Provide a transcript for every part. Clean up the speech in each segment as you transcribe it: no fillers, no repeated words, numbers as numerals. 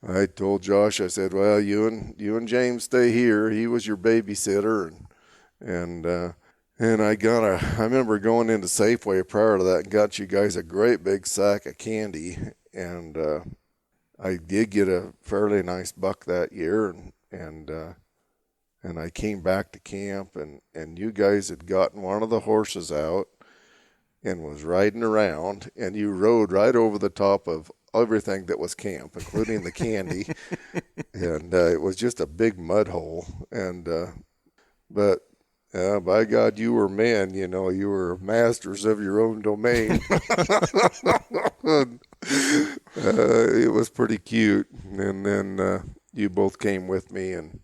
I told Josh, I said, well, you and James stay here. He was your babysitter, and I remember going into Safeway prior to that and got you guys a great big sack of candy, and I did get a fairly nice buck that year, and I came back to camp, and you guys had gotten one of the horses out and was riding around, and you rode right over the top of everything that was camp, including the candy, and it was just a big mud hole. But by God, you were men. You were masters of your own domain. It was pretty cute. And then you both came with me, and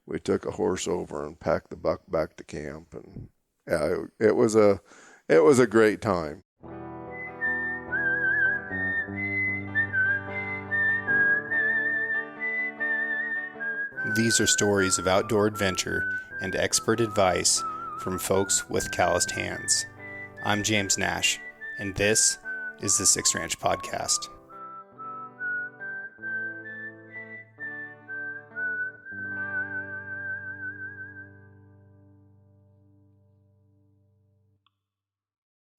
we took a horse over and packed the buck back to camp. And yeah, it was a great time. These are stories of outdoor adventure and expert advice from folks with calloused hands. I'm James Nash, and this is the Six Ranch Podcast.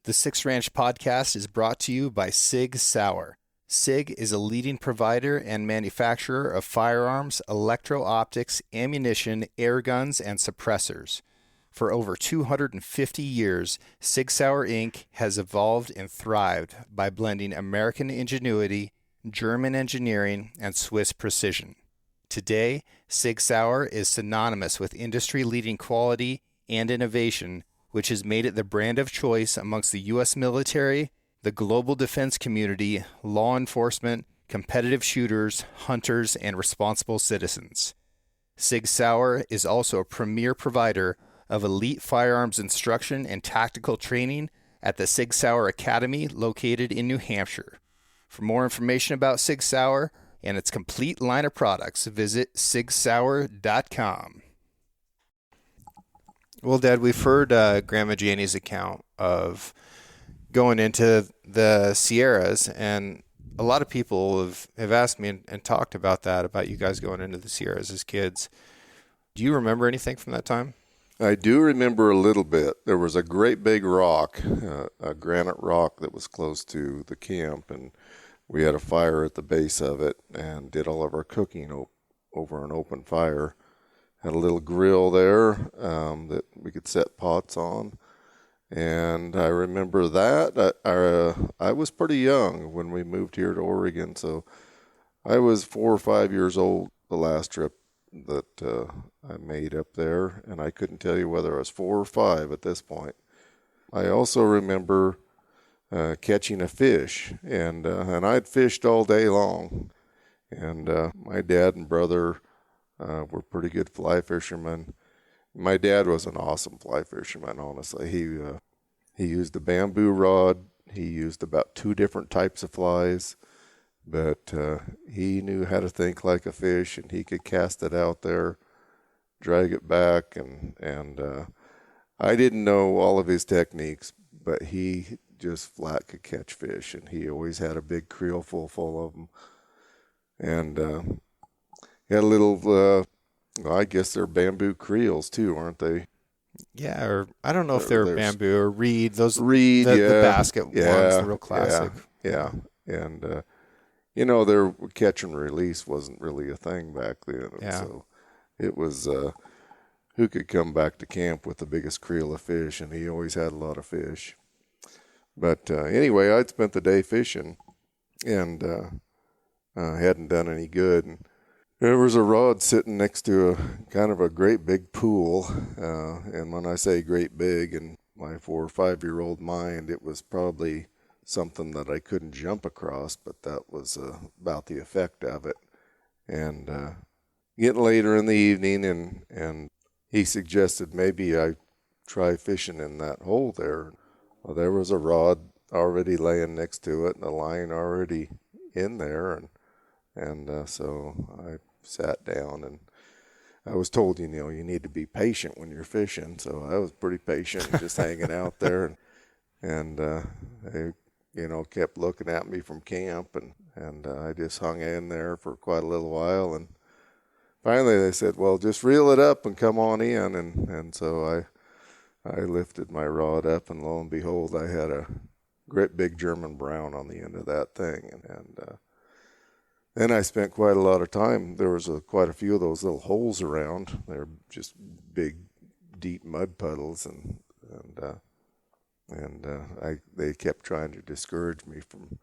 The Six Ranch Podcast is brought to you by Sig Sauer. SIG is a leading provider and manufacturer of firearms, electro-optics, ammunition, air guns, and suppressors. For over 250 years, Sig Sauer Inc. has evolved and thrived by blending American ingenuity, German engineering, and Swiss precision. Today, Sig Sauer is synonymous with industry-leading quality and innovation, which has made it the brand of choice amongst the U.S. military, the global defense community, law enforcement, competitive shooters, hunters, and responsible citizens. Sig Sauer is also a premier provider of elite firearms instruction and tactical training at the Sig Sauer Academy located in New Hampshire. For more information about Sig Sauer and its complete line of products, visit sigsauer.com. Well, Dad, we've heard Grandma Janie's account of going into the Sierras, and a lot of people have asked me and talked about that, about you guys going into the Sierras as kids. Do you remember anything from that time? I do remember a little bit. There was a great big rock, a granite rock that was close to the camp, and we had a fire at the base of it and did all of our cooking over an open fire. Had a little grill there that we could set pots on. And I remember that. I was pretty young when we moved here to Oregon, so I was 4 or 5 years old the last trip that I made up there, and I couldn't tell you whether I was 4 or 5 at this point. I also remember catching a fish, and I'd fished all day long, and my dad and brother were pretty good fly fishermen. My dad was an awesome fly fisherman, honestly. He used a bamboo rod. He used about 2 different types of flies, but he knew how to think like a fish, and he could cast it out there, drag it back, and I didn't know all of his techniques, but he just flat could catch fish, and he always had a big creel full of them. And he had a little... I guess they're bamboo creels too, aren't they? Yeah, or I don't know if they're bamboo or reed. Those reed, the basket ones, the real classic. Yeah. And their catch and release wasn't really a thing back then. Yeah. So it was who could come back to camp with the biggest creel of fish, and he always had a lot of fish. But anyway, I'd spent the day fishing, and hadn't done any good. And there was a rod sitting next to a kind of a great big pool, and when I say great big, in my 4 or 5-year-old mind, it was probably something that I couldn't jump across, but that was about the effect of it. And getting later in the evening, and he suggested maybe I try fishing in that hole there. Well, there was a rod already laying next to it, and a line already in there, and so I sat down, and I was told, you need to be patient when you're fishing. So I was pretty patient, just hanging out there. And kept looking at me from camp, and I just hung in there for quite a little while, and finally they said, well, just reel it up and come on in, and so I lifted my rod up, and lo and behold, I had a great big German brown on the end of that thing, and then I spent quite a lot of time. There was quite a few of those little holes around. They're just big, deep mud puddles, and they kept trying to discourage me from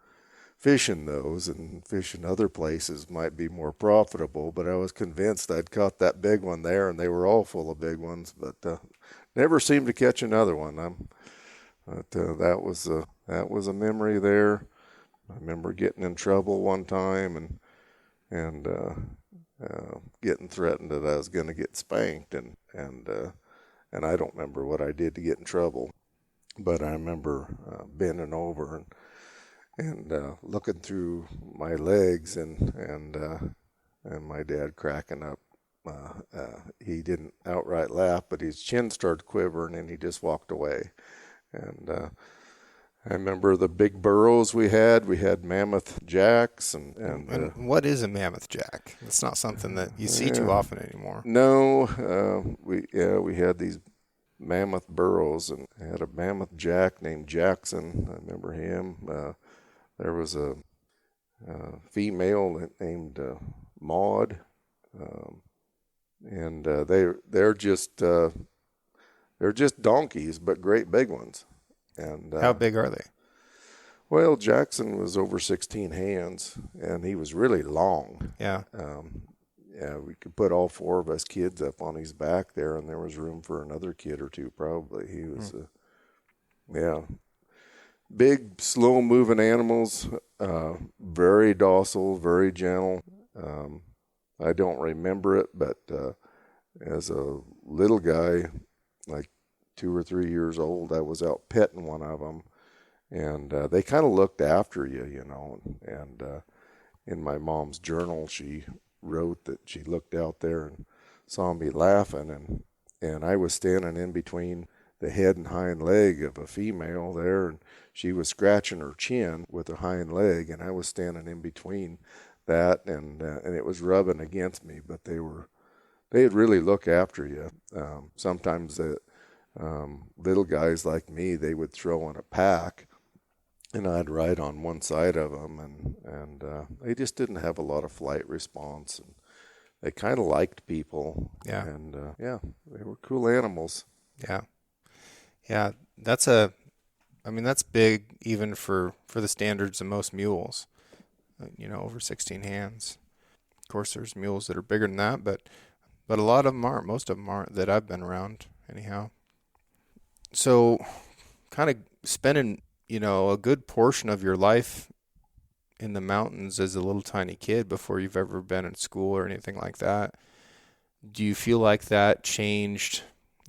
fishing those, and fishing other places might be more profitable. But I was convinced I'd caught that big one there, and they were all full of big ones, but never seemed to catch another one. That was a memory there. I remember getting in trouble one time and getting threatened that I was going to get spanked, and I don't remember what I did to get in trouble, but I remember bending over and looking through my legs and my dad cracking up. He didn't outright laugh, but his chin started quivering, and he just walked away. And I remember the big burros we had. We had mammoth jacks, and what is a mammoth jack? It's not something that you see too often anymore. No, we had these mammoth burros, and I had a mammoth jack named Jackson. I remember him. There was a female named Maud, and they're just donkeys, but great big ones. And how big are they? Well, Jackson was over 16 hands, and he was really long. Yeah. Yeah, we could put all four of us kids up on his back there, and there was room for another kid or two probably. He was, big, slow-moving animals, very docile, very gentle. I don't remember it, but as a little guy, like 2 or 3 years old, I was out petting one of them, and they kind of looked after you, and in my mom's journal, she wrote that she looked out there and saw me laughing, and I was standing in between the head and hind leg of a female there, and she was scratching her chin with her hind leg, and I was standing in between that, and it was rubbing against me, but they'd really look after you. Sometimes little guys like me, they would throw in a pack, and I'd ride on one side of them, and they just didn't have a lot of flight response, and they kind of liked people. Yeah. And they were cool animals. Yeah, that's big even for the standards of most mules. Over 16 hands. Of course, there's mules that are bigger than that, but a lot of them aren't. Most of them aren't that I've been around, anyhow. So, kind of spending a good portion of your life in the mountains as a little tiny kid before you've ever been in school or anything like that. Do you feel like that changed,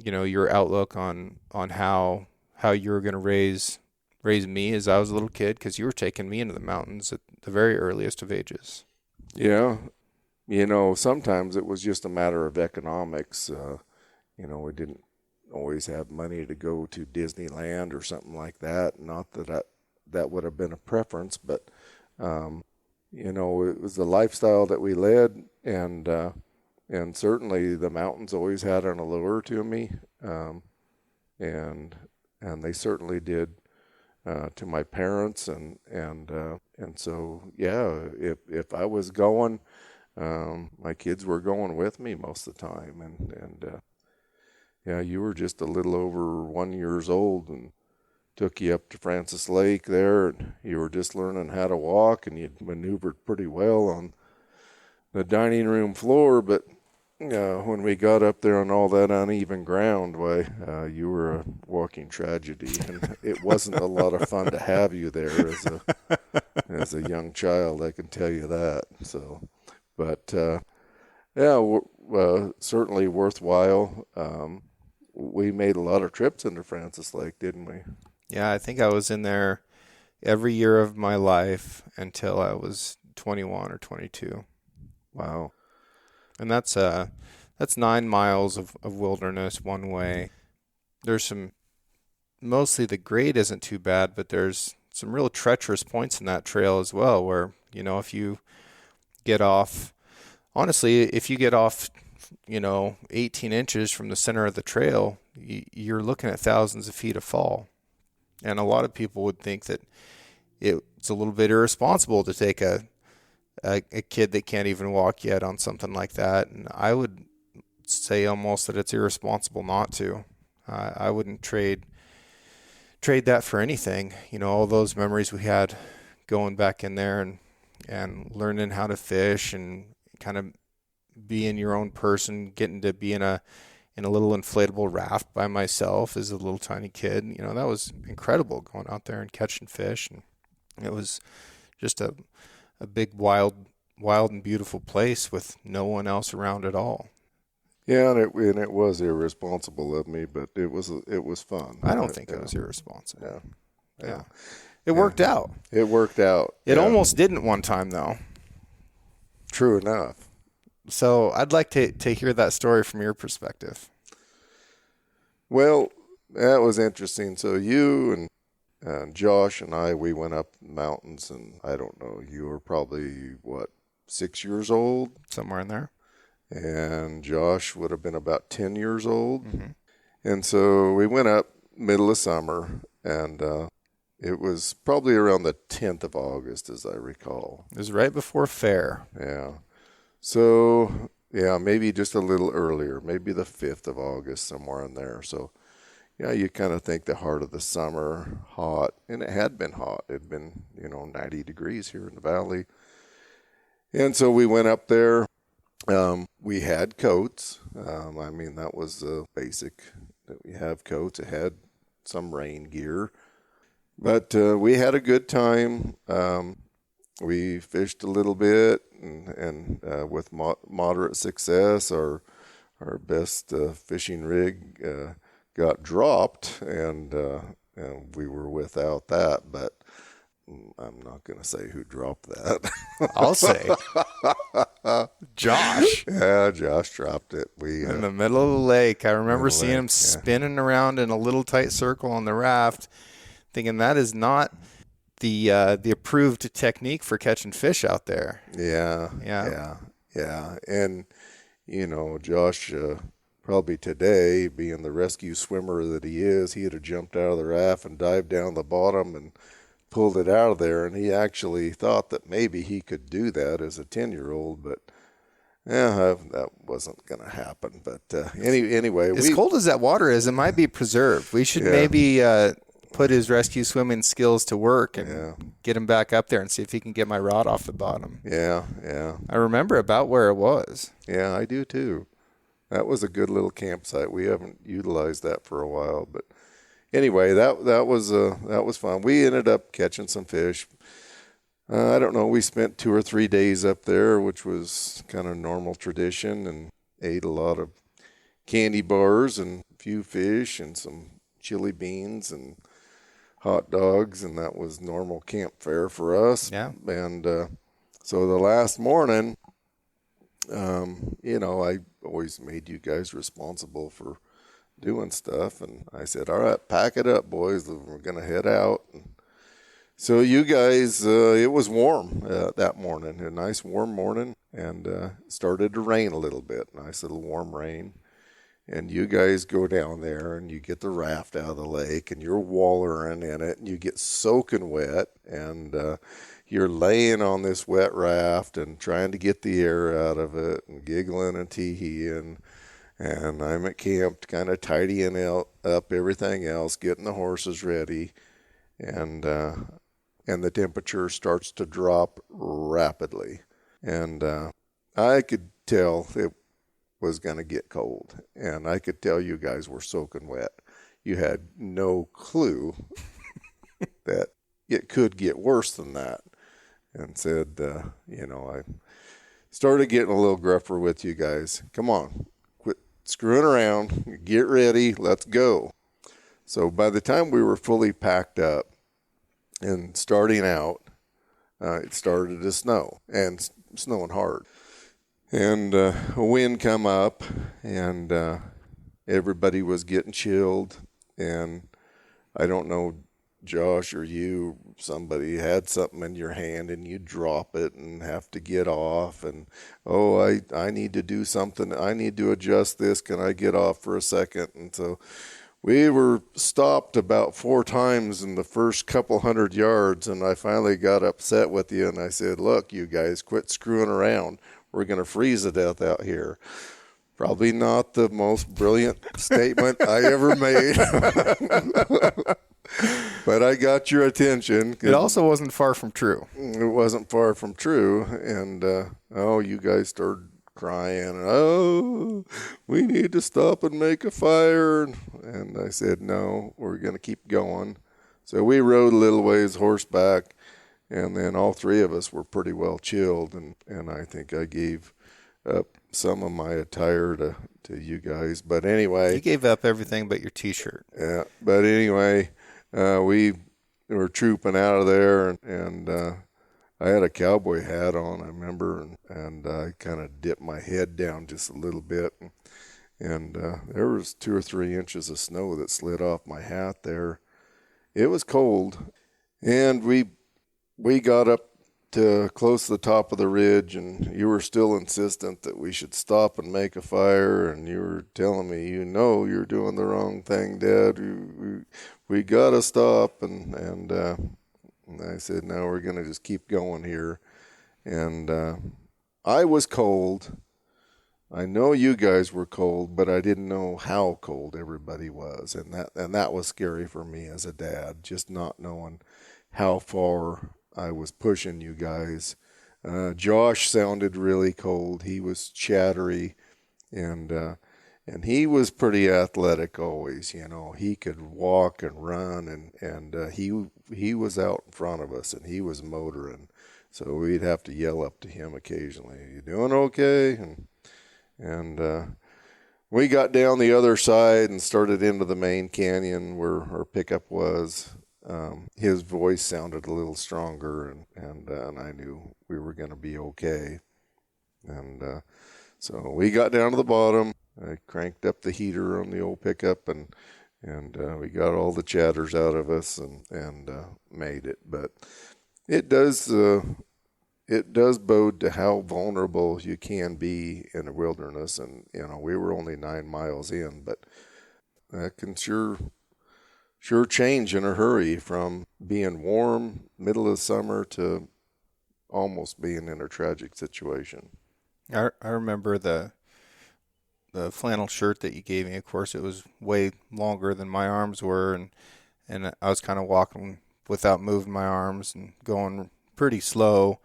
your outlook on how you were going to raise me as I was a little kid? Because you were taking me into the mountains at the very earliest of ages. Yeah. Sometimes it was just a matter of economics. We didn't always have money to go to Disneyland or something like that. Not that would have been a preference, but it was the lifestyle that we led, and certainly the mountains always had an allure to me, and they certainly did to my parents, and so if I was going, my kids were going with me most of the time, and you were just a little over 1 year old, and took you up to Francis Lake there, and you were just learning how to walk, and you'd maneuvered pretty well on the dining room floor, but when we got up there on all that uneven ground, you were a walking tragedy, and it wasn't a lot of fun to have you there as a young child, I can tell you that. So, but certainly worthwhile. We made a lot of trips into Francis Lake, didn't we? Yeah, I think I was in there every year of my life until I was 21 or 22. Wow. And that's 9 miles of wilderness one way. There's mostly the grade isn't too bad, but there's some real treacherous points in that trail as well, where, if you get off, honestly, if you get off, 18 inches from the center of the trail, you're looking at thousands of feet of fall. And a lot of people would think that it's a little bit irresponsible to take a kid that can't even walk yet on something like that. And I would say almost that it's irresponsible not to. I wouldn't trade that for anything. All those memories we had going back in there and learning how to fish and kind of being your own person, getting to be in a little inflatable raft by myself as a little tiny kid. That was incredible, going out there and catching fish. And it was just a big, wild and beautiful place with no one else around at all. Yeah, and it was irresponsible of me, but it was fun. I don't think it was irresponsible. Yeah. It worked out. It worked out. It almost didn't one time, though. True enough. So I'd like to hear that story from your perspective. Well, that was interesting. So you and Josh and I, we went up the mountains, and I don't know, you were probably, 6 years old? Somewhere in there. And Josh would have been about 10 years old. Mm-hmm. And so we went up middle of summer, and it was probably around the 10th of August, as I recall. It was right before fair. Yeah. So, yeah, maybe just a little earlier, maybe the 5th of August, somewhere in there. So, yeah, you kind of think the heart of the summer, hot, and it had been hot. It had been, 90 degrees here in the valley. And so we went up there. We had coats. That was basic that we have coats. It had some rain gear. But we had a good time. We fished a little bit and with moderate success. Our best fishing rig got dropped, and we were without that. But I'm not going to say who dropped that. I'll say Josh. Yeah, Josh dropped it. In the middle of the lake. I remember seeing him spinning around in a little tight circle on the raft, thinking that is not the approved technique for catching fish out there. Yeah. And, Josh, probably today, being the rescue swimmer that he is, he'd have jumped out of the raft and dived down the bottom and pulled it out of there. And he actually thought that maybe he could do that as a 10-year-old, but that wasn't going to happen. But anyway. As cold as that water is, it might be preserved. We should maybe put his rescue swimming skills to work and get him back up there and see if he can get my rod off the bottom. Yeah. I remember about where it was. Yeah, I do too. That was a good little campsite. We haven't utilized that for a while, but anyway, that was fun. We ended up catching some fish. I don't know. We spent 2 or 3 days up there, which was kind of normal tradition, and ate a lot of candy bars and a few fish and some chili beans and hot dogs, and that was normal camp fare for us. Yeah. And so the last morning, I always made you guys responsible for doing stuff, and I said, all right, pack it up, boys. We're going to head out. And so you guys, it was warm that morning, a nice warm morning, and started to rain a little bit, nice little warm rain. And you guys go down there and you get the raft out of the lake and you're wallering in it and you get soaking wet, and you're laying on this wet raft and trying to get the air out of it and giggling and tee-heeing. And I'm at camp kind of tidying up everything else, getting the horses ready. And the temperature starts to drop rapidly. And I could tell it was going to get cold. And I could tell you guys were soaking wet. You had no clue that it could get worse than that. And said, I started getting a little gruffer with you guys. Come on, quit screwing around. Get ready. Let's go. So by the time we were fully packed up and starting out, it started to snow, and snowing hard. And a wind come up, and everybody was getting chilled. And I don't know, Josh or you, somebody had something in your hand and you drop it and have to get off, and I need to do something. I need to adjust this. Can I get off for a second? And so we were stopped about 4 times in the first couple 100 yards, and I finally got upset with you, and I said, look, you guys, quit screwing around. We're going to freeze to death out here. Probably not the most brilliant statement I ever made. But I got your attention. It also wasn't far from true. It wasn't far from true. And, you guys started crying. Oh, we need to stop and make a fire. And I said, no, we're going to keep going. So we rode a little ways horseback, and then all 3 of us were pretty well chilled. And I think I gave up some of my attire to you guys. But anyway. You gave up everything but your T-shirt. Yeah. But anyway, we were trooping out of there, and I had a cowboy hat on, I remember, and I kind of dipped my head down just a little bit. And there was 2 or 3 inches of snow that slid off my hat there. It was cold. And we got up to close to the top of the ridge, and you were still insistent that we should stop and make a fire, and you were telling me, you're doing the wrong thing, Dad. We got to stop. And I said, no, we're going to just keep going here. And I was cold. I know you guys were cold, but I didn't know how cold everybody was. And that was scary for me as a dad, just not knowing how far I was pushing you guys. Josh sounded really cold. He was chattery, and he was pretty athletic always. He could walk and run, and he was out in front of us, and he was motoring. So we'd have to yell up to him occasionally, "You doing okay?" And we got down the other side and started into the main canyon where our pickup was. His voice sounded a little stronger, and I knew we were going to be okay. And so we got down to the bottom. I cranked up the heater on the old pickup, and we got all the chatters out of us and made it. But it does bode to how vulnerable you can be in the wilderness. And we were only 9 miles in, but that can sure change in a hurry from being warm, middle of summer, to almost being in a tragic situation. I remember the flannel shirt that you gave me. Of course, it was way longer than my arms were, and I was kind of walking without moving my arms and going pretty slow.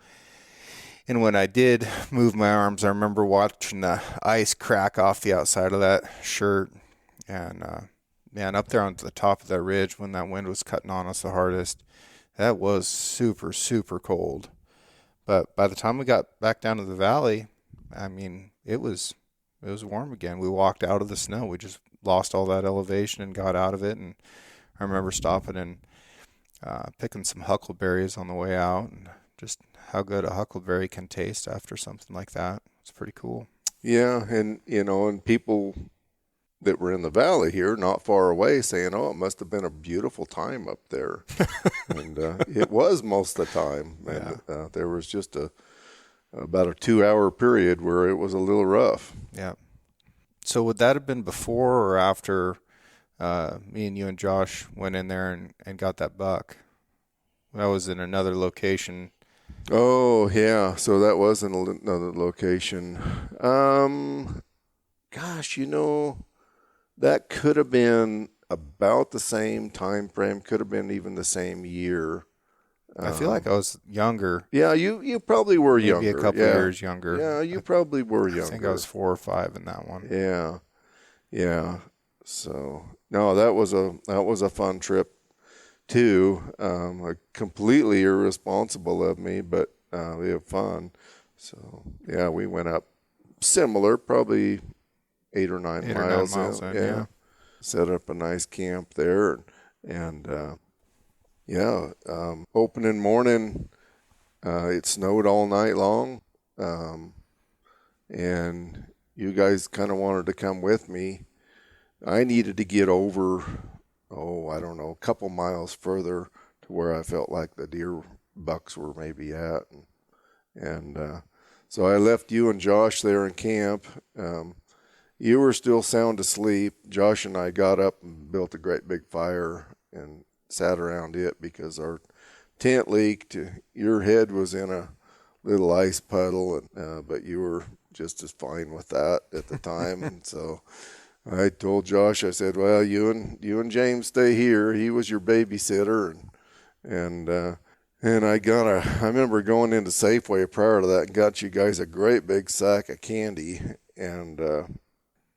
And when I did move my arms, I remember watching the ice crack off the outside of that shirt. And man, up there on the top of that ridge when that wind was cutting on us the hardest, that was super, super cold. But by the time we got back down to the valley, I mean, it was warm again. We walked out of the snow. We just lost all that elevation and got out of it. And I remember stopping and picking some huckleberries on the way out, and just how good a huckleberry can taste after something like that. It's pretty cool. Yeah, and and people that were in the valley here, not far away, saying, "Oh, it must have been a beautiful time up there," and it was most of the time. And Yeah. there was just about a 2-hour period where it was a little rough. Yeah. So would that have been before or after me and you and Josh went in there and got that buck? That was in another location. Oh, yeah. So that was in another location. Gosh, that could have been about the same time frame, could have been even the same year. I feel like I was younger. Yeah, you probably were younger. Maybe a couple years younger. Yeah, you probably were younger. I think I was 4 or 5 in that one. Yeah. So no, that was a fun trip too. Completely irresponsible of me, but we had fun. So yeah, we went up similar, probably 8 or 9 miles. Yeah. Set up a nice camp there, and opening morning, it snowed all night long, and you guys kind of wanted to come with me. I needed to get over I don't know, a couple miles further to where I felt like the deer bucks were maybe at. And so I left you and Josh there in camp. You were still sound asleep. Josh and I got up and built a great big fire and sat around it because our tent leaked. Your head was in a little ice puddle, but you were just as fine with that at the time. And so I told Josh, I said, well, you and James stay here. He was your babysitter. And I remember going into Safeway prior to that and got you guys a great big sack of candy. And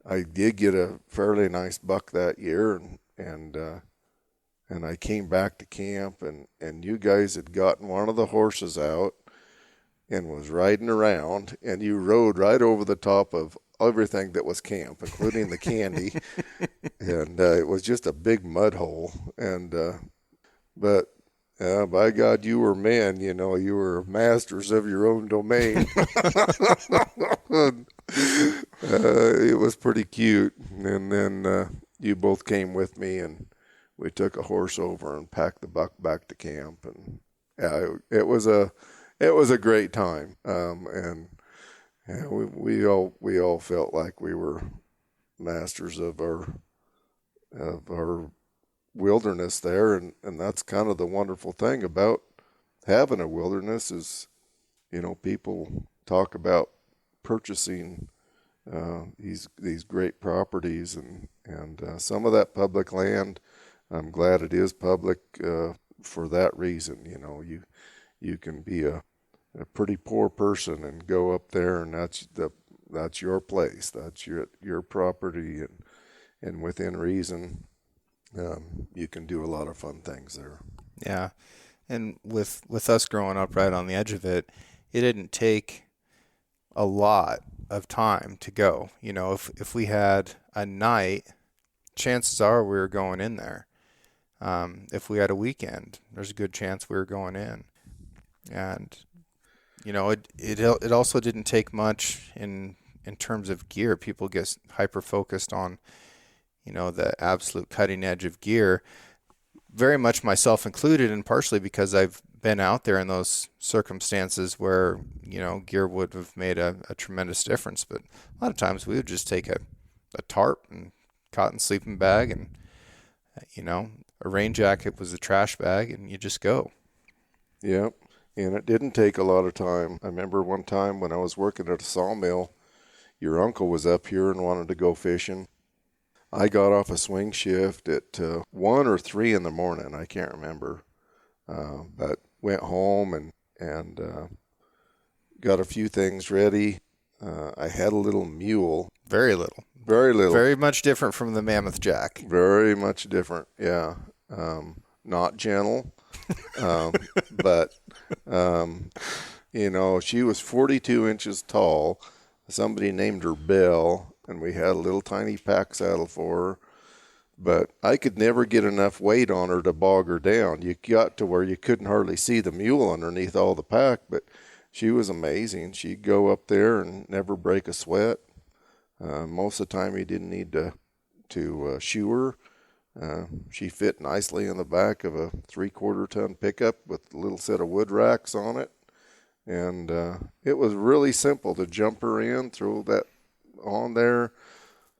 I did get a fairly nice buck that year. And I came back to camp, and you guys had gotten one of the horses out and was riding around, and you rode right over the top of everything that was camp, including the candy. And it was just a big mud hole. But by God, you were men, you were masters of your own domain. It was pretty cute. And then you both came with me, and we took a horse over and packed the buck back to camp. And it was a great time. And we all felt like we were masters of our wilderness there, and that's kind of the wonderful thing about having a wilderness is, people talk about purchasing these great properties, and some of that public land, I'm glad it is public for that reason. You can be a pretty poor person and go up there, and that's your place, that's your property, and within reason, you can do a lot of fun things there. Yeah, and with us growing up right on the edge of it, it didn't take a lot of time to go. If we had a night, chances are we were going in there. If we had a weekend, there's a good chance we were going in. And it also didn't take much in terms of gear. People get hyper focused on the absolute cutting edge of gear, very much myself included, and partially because I've been out there in those circumstances where gear would have made a tremendous difference. But a lot of times we would just take a tarp and cotton sleeping bag, and a rain jacket was a trash bag, and you just go. Yep. And it didn't take a lot of time. I remember one time when I was working at a sawmill, your uncle was up here and wanted to go fishing. I got off a swing shift at 1 or 3 in the morning. I can't remember. But went home and got a few things ready. I had a little mule. Very little. Very little. Very much different from the Mammoth Jack. Very much different, yeah. Not gentle. But, she was 42 inches tall. Somebody named her Belle, and we had a little tiny pack saddle for her. But I could never get enough weight on her to bog her down. You got to where you couldn't hardly see the mule underneath all the pack, but she was amazing. She'd go up there and never break a sweat. Most of the time you didn't need to shoe her. She fit nicely in the back of a 3/4 ton pickup with a little set of wood racks on it. And it was really simple to jump her in, throw that on there,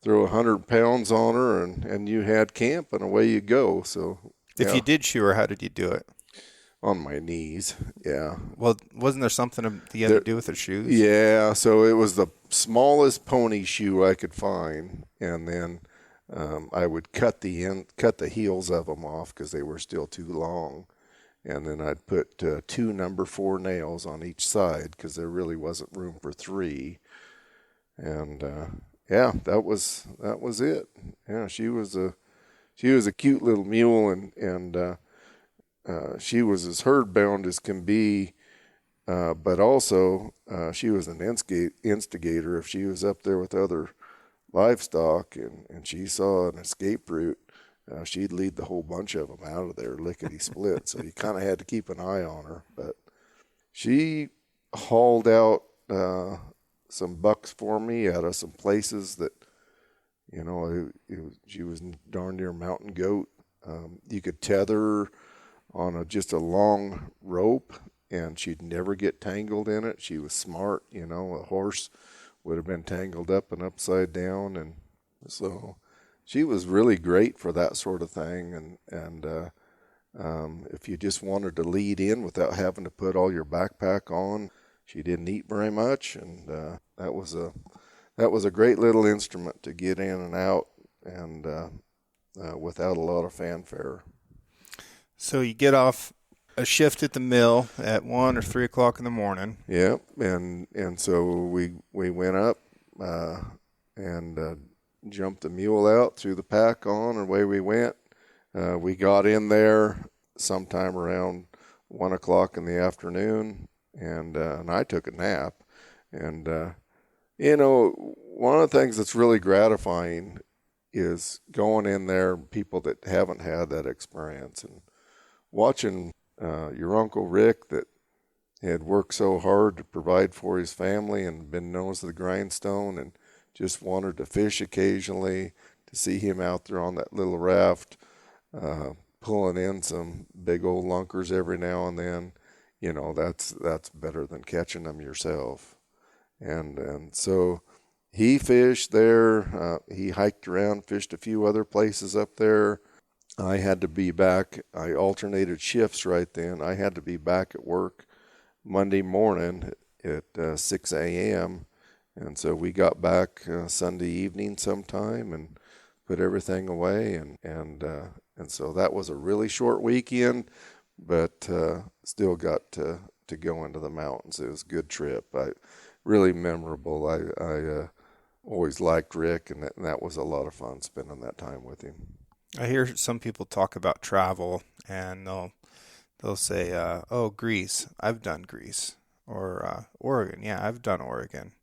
throw 100 pounds on her, and you had camp, and away you go. So if you did shoe her, how did you do it? On my knees, yeah. Well, wasn't there something you had to do with her shoes? Yeah, so it was the smallest pony shoe I could find, and then I would cut the heels of them off because they were still too long, and then I'd put 2 number 4 nails on each side because there really wasn't room for 3, and that was it. Yeah, she was a cute little mule, and she was as herd bound as can be, but also she was an instigator. If she was up there with other livestock and she saw an escape route, she'd lead the whole bunch of them out of there lickety split. So you kind of had to keep an eye on her. But she hauled out some bucks for me out of some places that, she was darn near mountain goat. You could tether on just a long rope, and she'd never get tangled in it. She was smart, you know. A horse would have been tangled up and upside down, and so she was really great for that sort of thing. And if you just wanted to lead in without having to put all your backpack on, she didn't eat very much, and that was a great little instrument to get in and out, and without a lot of fanfare. So you get off a shift at the mill at 1 or 3 o'clock in the morning. Yeah, and so we went up and jumped the mule out, threw the pack on, and away we went. We got in there sometime around 1 o'clock in the afternoon, and I took a nap. And you know, one of the things that's really gratifying is going in there, people that haven't had that experience, and watching your Uncle Rick that had worked so hard to provide for his family and been nose to the grindstone and just wanted to fish occasionally, to see him out there on that little raft, pulling in some big old lunkers every now and then, you know, that's better than catching them yourself. And so he fished there. He hiked around, fished a few other places up there. I had to be back. I alternated shifts right then. I had to be back at work Monday morning at 6 a.m. And so we got back Sunday evening sometime and put everything away. And so that was a really short weekend, but still got to go into the mountains. It was a good trip. Really memorable. I always liked Rick, and that was a lot of fun spending that time with him. I hear some people talk about travel, and they'll say, "Oh, Greece, I've done Greece," or Oregon, yeah, I've done Oregon,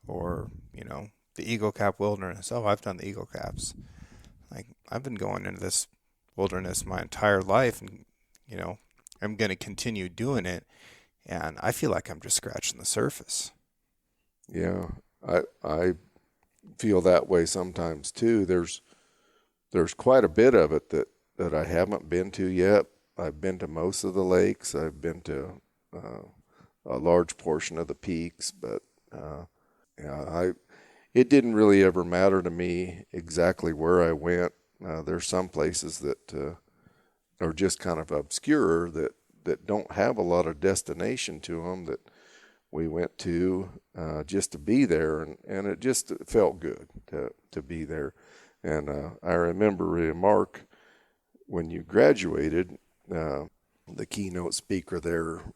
or you know, the Eagle Cap Wilderness. Oh, I've done the Eagle Caps. Like I've been going into this wilderness my entire life, and you know, I'm going to continue doing it, and I feel like I'm just scratching the surface. Yeah, I feel that way sometimes too. There's quite a bit of it that I haven't been to yet. I've been to most of the lakes. I've been to a large portion of the peaks, but yeah, it didn't really ever matter to me exactly where I went. There's some places that are just kind of obscure that don't have a lot of destination to them that we went to just to be there, and it just felt good to be there. And I remember Mark, when you graduated, the keynote speaker there,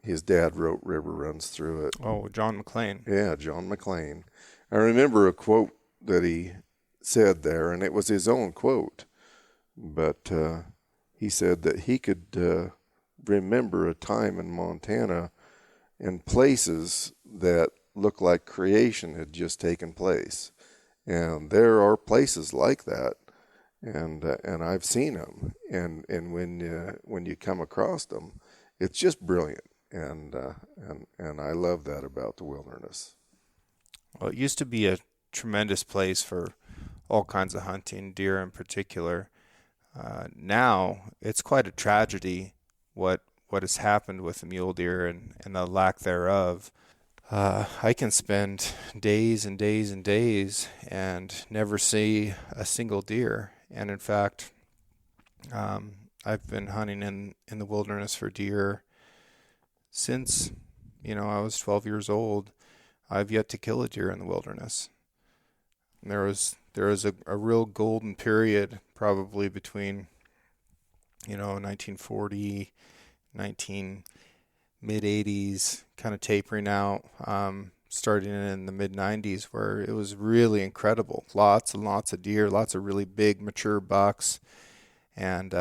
his dad wrote River Runs Through It. Oh, John McLean. Yeah, John McLean. I remember a quote that he said there, and it was his own quote, but he said that he could remember a time in Montana and places that looked like creation had just taken place. And there are places like that, and I've seen them. And when you come across them, it's just brilliant. And I love that about the wilderness. Well, it used to be a tremendous place for all kinds of hunting, deer in particular. Now it's quite a tragedy what has happened with the mule deer and the lack thereof. I can spend days and days and days and never see a single deer. And in fact, I've been hunting in the wilderness for deer since, I was 12 years old. I've yet to kill a deer in the wilderness. And there was a real golden period probably between, 1940, mid-80s, kind of tapering out, starting in the mid-90s, where it was really incredible. Lots and lots of deer, lots of really big, mature bucks. And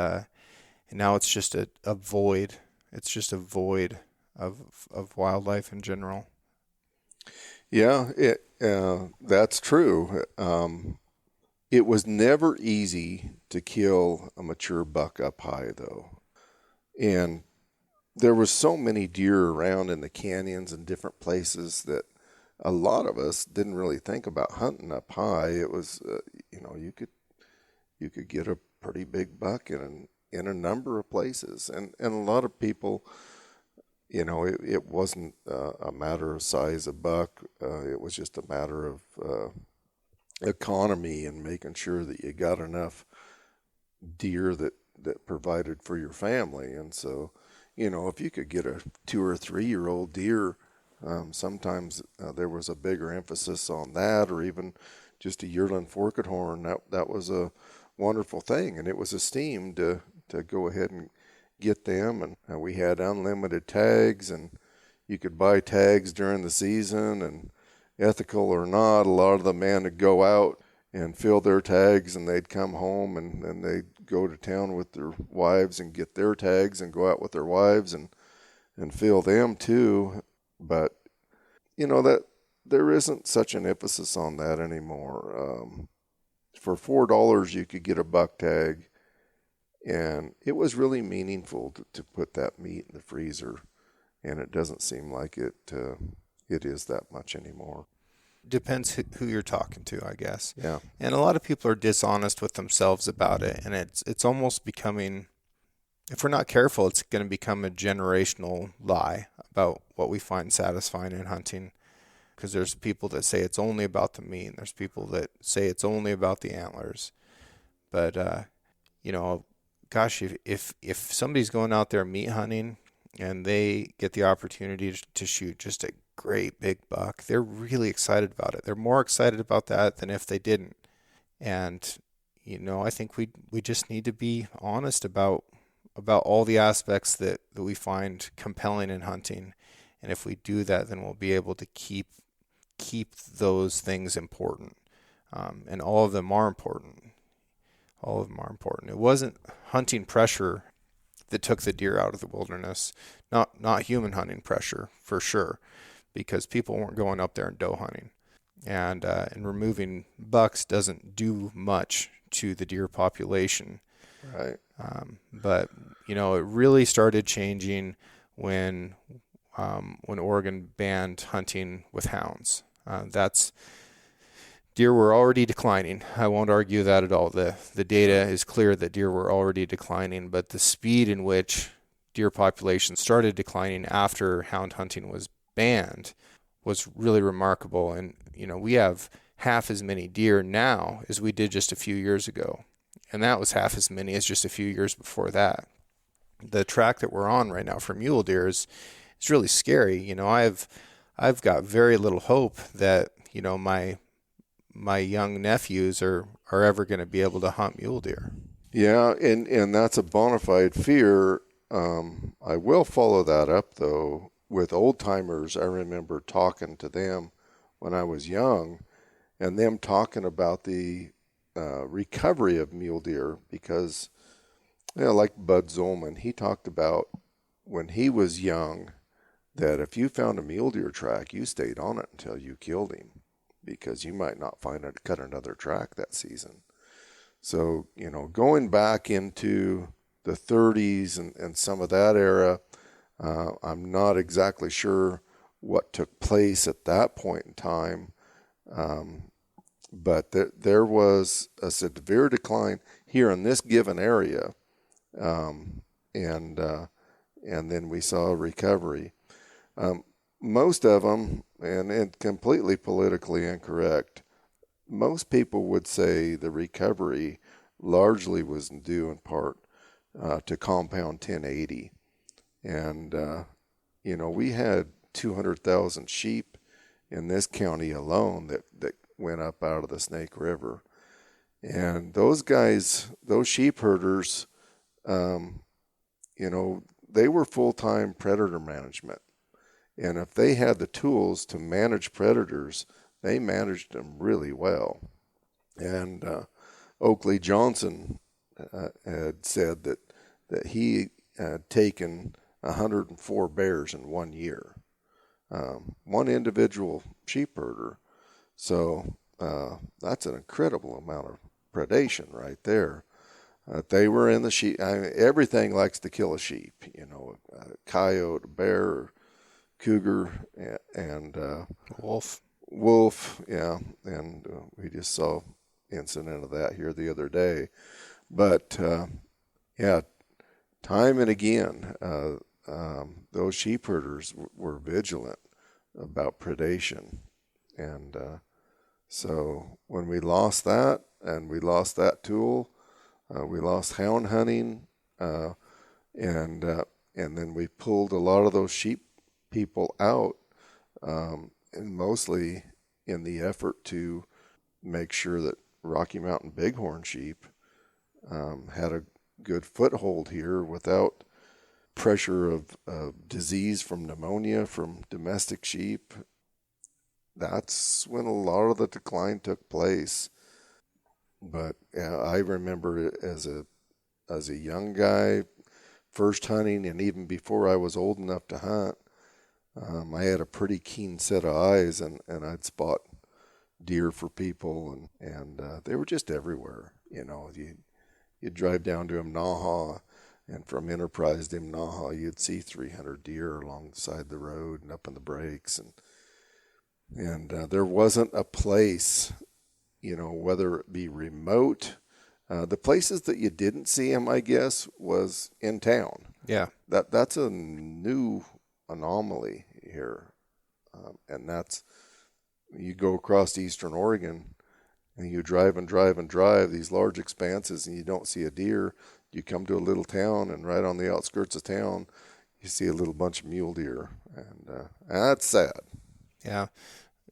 now it's just a void. It's just a void of wildlife in general. Yeah, that's true. It was never easy to kill a mature buck up high, though. And there was so many deer around in the canyons and different places that a lot of us didn't really think about hunting up high. It was, you could get a pretty big buck in a number of places. And a lot of people, it wasn't a matter of size of buck. It was just a matter of economy and making sure that you got enough deer that provided for your family. And so, if you could get a 2 or 3 year old deer, sometimes there was a bigger emphasis on that, or even just a yearling forked horn. That was a wonderful thing, and it was esteemed to go ahead and get them. And we had unlimited tags, and you could buy tags during the season. And ethical or not, a lot of the men would go out and fill their tags, and they'd come home, and then they'd go to town with their wives and get their tags and go out with their wives and fill them too. But that there isn't such an emphasis on that anymore. For $4 you could get a buck tag, and it was really meaningful to put that meat in the freezer, and it doesn't seem like it is that much anymore. Depends who you're talking to, I guess. Yeah. And a lot of people are dishonest with themselves about it, and it's almost becoming, if we're not careful, it's going to become a generational lie about what we find satisfying in hunting. Because there's people that say it's only about the meat, and there's people that say it's only about the antlers. But gosh, if somebody's going out there meat hunting and they get the opportunity to shoot just a great big buck, they're really excited about it. They're more excited about that than if they didn't. And I think we just need to be honest about all the aspects that we find compelling in hunting. And if we do that, then we'll be able to keep those things important. And all of them are important. All of them are important. It wasn't hunting pressure that took the deer out of the wilderness, not human hunting pressure, for sure, because people weren't going up there and doe hunting. And removing bucks doesn't do much to the deer population. Right. But it really started changing when Oregon banned hunting with hounds. Deer were already declining. I won't argue that at all. The data is clear that deer were already declining, but the speed in which deer population started declining after hound hunting was banned was really remarkable. And we have half as many deer now as we did just a few years ago, and that was half as many as just a few years before that. The track that we're on right now for mule deer is really scary. I've got very little hope that my young nephews are ever going to be able to hunt mule deer. Yeah, and that's a bona fide fear. I will follow that up, though, with old timers. I remember talking to them when I was young, and them talking about the recovery of mule deer, because, like Bud Zolman, he talked about when he was young that if you found a mule deer track, you stayed on it until you killed him, because you might not cut another track that season. So, going back into the 30s and some of that era, I'm not exactly sure what took place at that point in time, but there was a severe decline here in this given area, and then we saw a recovery. Most of them, and completely politically incorrect, most people would say the recovery largely was due in part to compound 1080. And, we had 200,000 sheep in this county alone that went up out of the Snake River. And those guys, those sheep herders, they were full-time predator management. And if they had the tools to manage predators, they managed them really well. And Oakley Johnson had said that he had taken 104 bears in 1 year, one individual sheep herder. So that's an incredible amount of predation right there. They were in the sheep. Everything likes to kill a sheep, a coyote, a bear, cougar, and wolf, yeah. And we just saw incident of that here the other day. But yeah, time and again, those sheep herders were vigilant about predation. And so when we lost that, and we lost that tool, we lost hound hunting, and then we pulled a lot of those sheep people out, and mostly in the effort to make sure that Rocky Mountain Bighorn sheep had a good foothold here without pressure of disease from pneumonia from domestic sheep. That's when a lot of the decline took place. But yeah, I remember it as a young guy, first hunting, and even before I was old enough to hunt, I had a pretty keen set of eyes, and I'd spot deer for people, and they were just everywhere. You'd drive down to Imnaha, and from Enterprise to Imnaha, you'd see 300 deer alongside the road and up in the breaks, and there wasn't a place, whether it be remote. The places that you didn't see them, I guess, was in town. Yeah. That's a new anomaly here, and that's, you go across eastern Oregon, and you drive and drive and drive these large expanses, and you don't see a deer. You come to a little town, and right on the outskirts of town, you see a little bunch of mule deer, and that's sad. Yeah.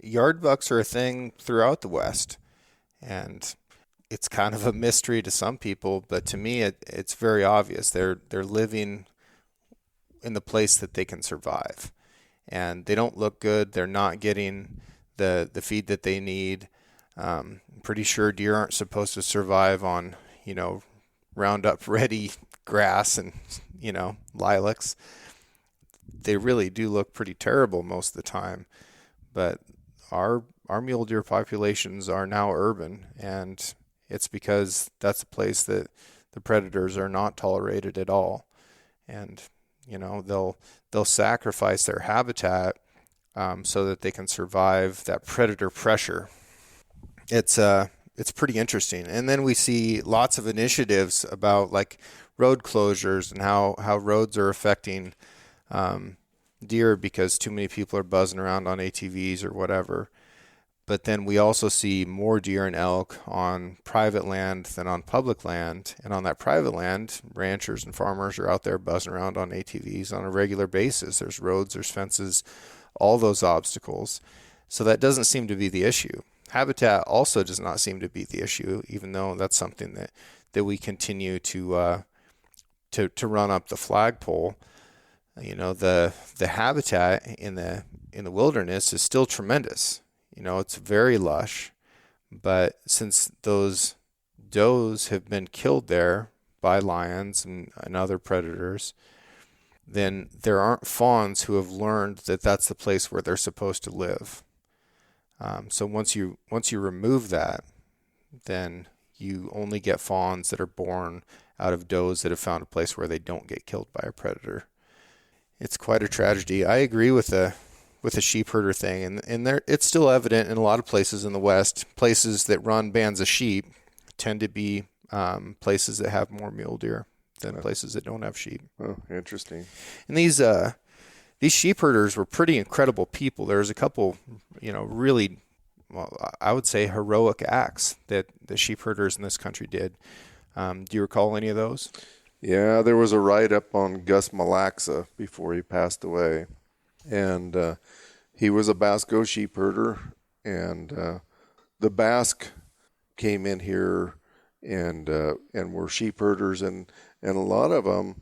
Yard bucks are a thing throughout the West, and it's kind of a mystery to some people, but to me, it's very obvious. They're living in the place that they can survive, and they don't look good. They're not getting the feed that they need. I'm pretty sure deer aren't supposed to survive on, Roundup ready grass and, lilacs. They really do look pretty terrible most of the time, but our mule deer populations are now urban, and it's because that's a place that the predators are not tolerated at all. And, they'll sacrifice their habitat so that they can survive that predator pressure. It's pretty interesting. And then we see lots of initiatives about like road closures and how roads are affecting deer because too many people are buzzing around on ATVs or whatever. But then we also see more deer and elk on private land than on public land. And on that private land, ranchers and farmers are out there buzzing around on ATVs on a regular basis. There's roads, there's fences, all those obstacles. So that doesn't seem to be the issue. Habitat also does not seem to be the issue, even though that's something that we continue to run up the flagpole. The habitat in the wilderness is still tremendous. It's very lush, but since those does have been killed there by lions and other predators, then there aren't fawns who have learned that that's the place where they're supposed to live. So once you remove that, then you only get fawns that are born out of does that have found a place where they don't get killed by a predator. It's quite a tragedy. I agree with the sheep herder thing, and there it's still evident in a lot of places in the West. Places that run bands of sheep tend to be places that have more mule deer than places that don't have sheep. Oh, interesting. And these sheep herders were pretty incredible people. There was a couple, really, well, I would say heroic acts that the sheep herders in this country did. Do you recall any of those? Yeah, there was a write-up on Gus Malaxa before he passed away. And he was a Basco sheep herder. And the Basque came in here and were sheep herders. And a lot of them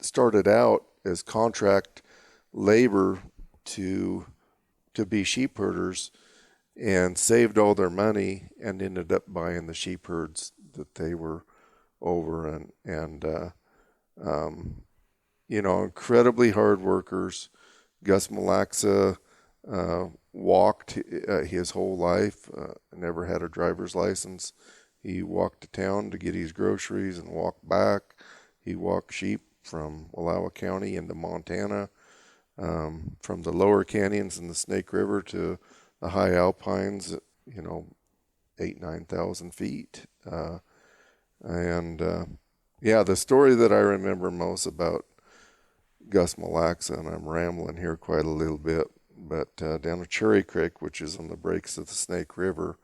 started out as contract labor to be sheep herders and saved all their money and ended up buying the sheep herds that they were over, and incredibly hard workers. Gus Malaxa walked his whole life, never had a driver's license. He walked to town to get his groceries and walked back. He walked sheep from Wallowa County into Montana, from the lower canyons in the Snake River to the high alpines, 8,000 to 9,000 feet. And yeah, the story that I remember most about Gus Mille Lacs, and I'm rambling here quite a little bit, but down at Cherry Creek, which is on the breaks of the Snake River,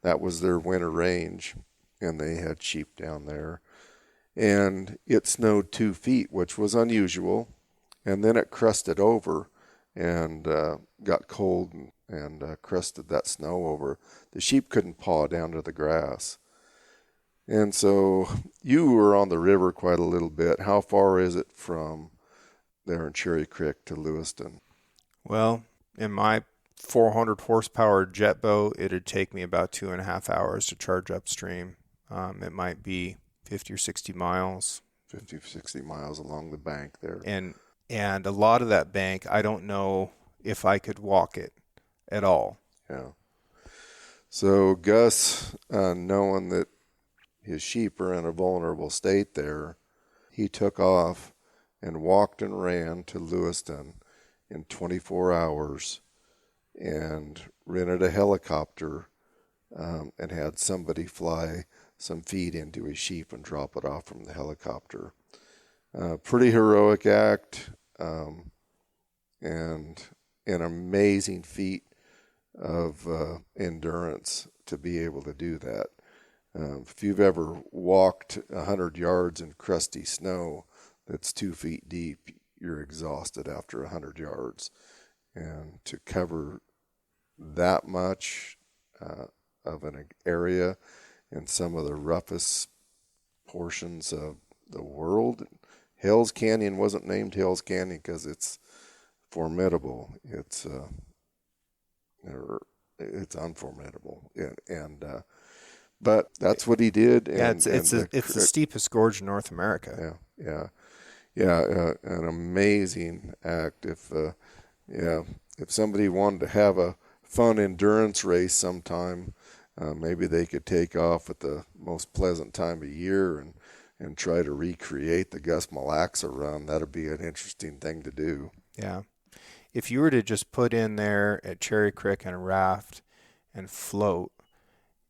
that was their winter range, and they had sheep down there. And it snowed 2 feet, which was unusual, and then it crusted over and got cold and crusted that snow over. The sheep couldn't paw down to the grass. And so you were on the river quite a little bit. How far is it from there in Cherry Creek to Lewiston? Well, in my 400 horsepower jet boat, it'd take me about 2.5 hours to charge upstream. It might be 50 or 60 miles. 50, 60 miles along the bank there. And a lot of that bank, I don't know if I could walk it at all. Yeah. So Gus, knowing that his sheep are in a vulnerable state there, he took off and walked and ran to Lewiston in 24 hours and rented a helicopter and had somebody fly some feed into his sheep and drop it off from the helicopter. Pretty heroic act, and an amazing feat of endurance to be able to do that. If you've ever walked 100 yards in crusty snow that's 2 feet deep, you're exhausted after 100 yards. And to cover that much of an area in some of the roughest portions of the world. Hell's Canyon wasn't named Hell's Canyon because it's formidable. It's unformidable, but that's what he did. And, yeah, it's the steepest gorge in North America. Yeah. An amazing act. If somebody wanted to have a fun endurance race sometime, maybe they could take off at the most pleasant time of year and try to recreate the Gus Mille Lacs run. That'd be an interesting thing to do. Yeah. If you were to just put in there at Cherry Creek and a raft and float,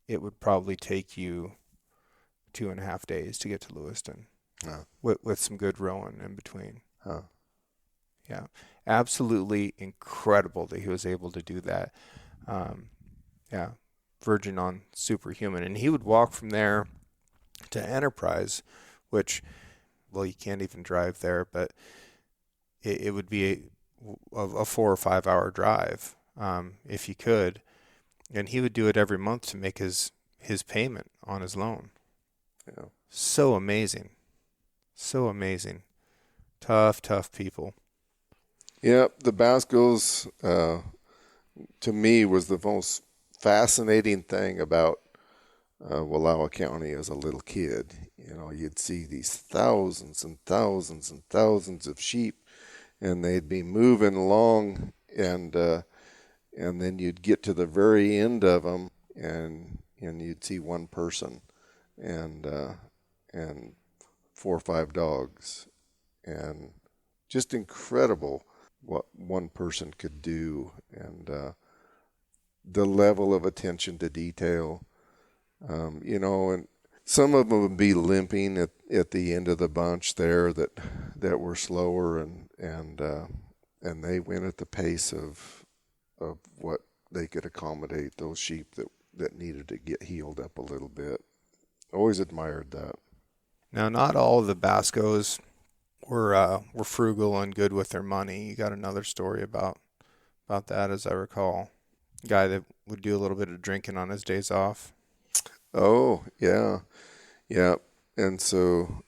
it would probably take you 2.5 days to get to Lewiston with some good rowing in between. Yeah. Absolutely incredible that he was able to do that. Verging on superhuman. And he would walk from there to Enterprise, which, well, you can't even drive there, but it would be a 4 or 5 hour drive if you could. And he would do it every month to make his payment on his loan. Yeah. So amazing. Tough people. Yep, the Bascos, to me, was the most fascinating thing about Wallowa County as a little kid. You know, you'd see these thousands and thousands and thousands of sheep, and they'd be moving along, and then you'd get to the very end of them, and you'd see one person, and 4 or 5 dogs, and just incredible what one person could do, and the level of attention to detail, and some of them would be limping at the end of the bunch there that were slower, and they went at the pace of what they could accommodate those sheep that needed to get healed up a little bit. Always admired that. Now, not all of the Bascos were frugal and good with their money. You got another story about that, as I recall. A guy that would do a little bit of drinking on his days off. Oh, yeah. And so,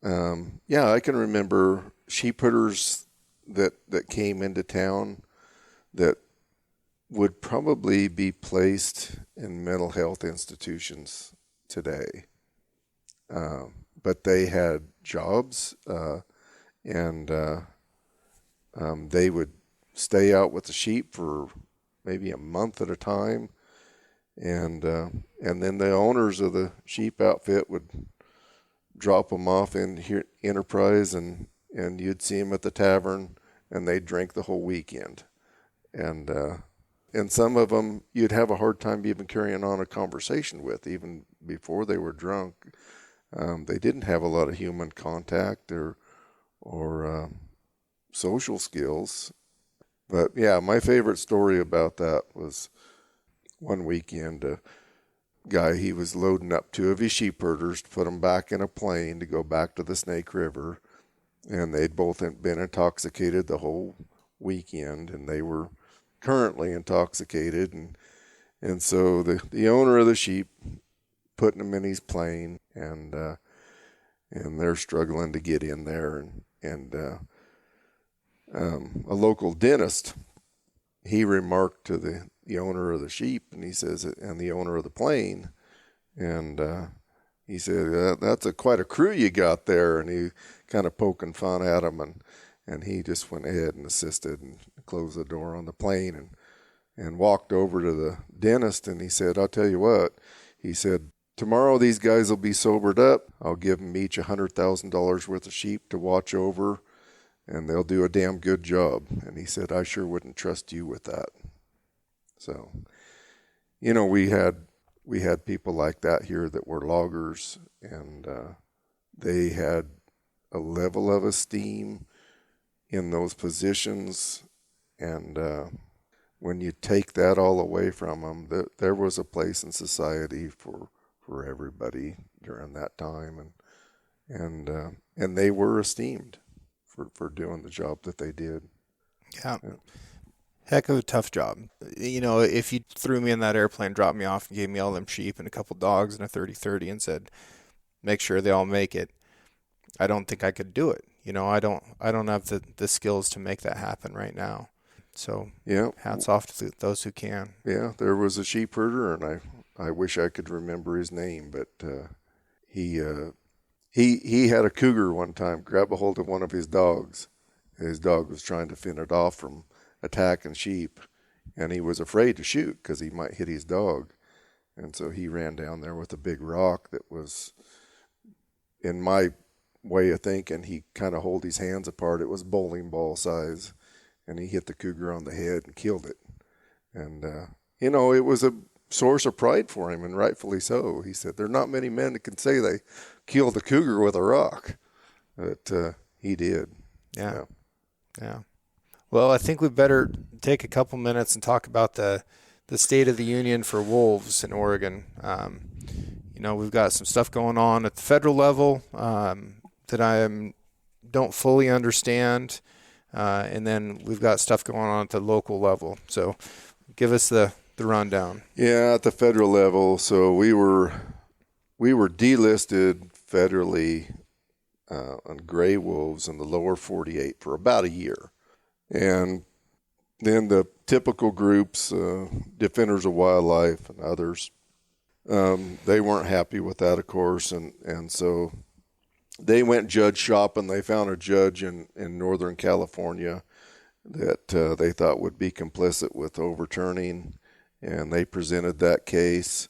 I can remember sheep herders that came into town that would probably be placed in mental health institutions today. But they had jobs, and they would stay out with the sheep for maybe a month at a time, and then the owners of the sheep outfit would drop them off in here, Enterprise, and you'd see them at the tavern, and they'd drink the whole weekend, and And some of them you'd have a hard time even carrying on a conversation with, even before they were drunk. They didn't have a lot of human contact or social skills. But yeah, my favorite story about that was one weekend, a guy, he was loading up two of his sheep herders to put them back in a plane to go back to the Snake River. And they'd both been intoxicated the whole weekend, and they were currently intoxicated. And so the owner of the sheep putting them in his plane, and they're struggling to get in there. And a local dentist, he remarked to the owner of the sheep, and he says, and the owner of the plane, and he said, that's quite a crew you got there. And he kind of poking fun at him, and he just went ahead and assisted and closed the door on the plane and walked over to the dentist, and he said, I'll tell you what, he said, tomorrow these guys will be sobered up. I'll give them each $100,000 worth of sheep to watch over, and they'll do a damn good job. And he said, I sure wouldn't trust you with that. So, we had people like that here that were loggers, and they had a level of esteem in those positions. And when you take that all away from them, there was a place in society for everybody during that time, and they were esteemed for doing the job that they did. Yeah. Heck of a tough job. If you threw me in that airplane, dropped me off, and gave me all them sheep and a couple dogs and a 30-30 and said, make sure they all make it, I don't think I could do it. I don't have the skills to make that happen right now. So yeah, hats off to those who can. Yeah, there was a sheep herder, and I wish I could remember his name, but he had a cougar one time grab a hold of one of his dogs. His dog was trying to fend it off from attacking sheep, and he was afraid to shoot because he might hit his dog. And so he ran down there with a big rock that was, in my way of thinking, he kind of hold his hands apart. It was bowling ball size, and he hit the cougar on the head and killed it. And, it was a source of pride for him, and rightfully so. He said, there are not many men that can say they killed a cougar with a rock, but he did. Yeah. Well, I think we better take a couple minutes and talk about the state of the union for wolves in Oregon. We've got some stuff going on at the federal level that I don't fully understand, and then we've got stuff going on at the local level. So give us the rundown. Yeah, at the federal level, so we were delisted federally on gray wolves in the lower 48 for about a year. And then the typical groups, Defenders of Wildlife and others, they weren't happy with that, of course, and so they went judge shopping. They found a judge in Northern California that they thought would be complicit with overturning, and they presented that case.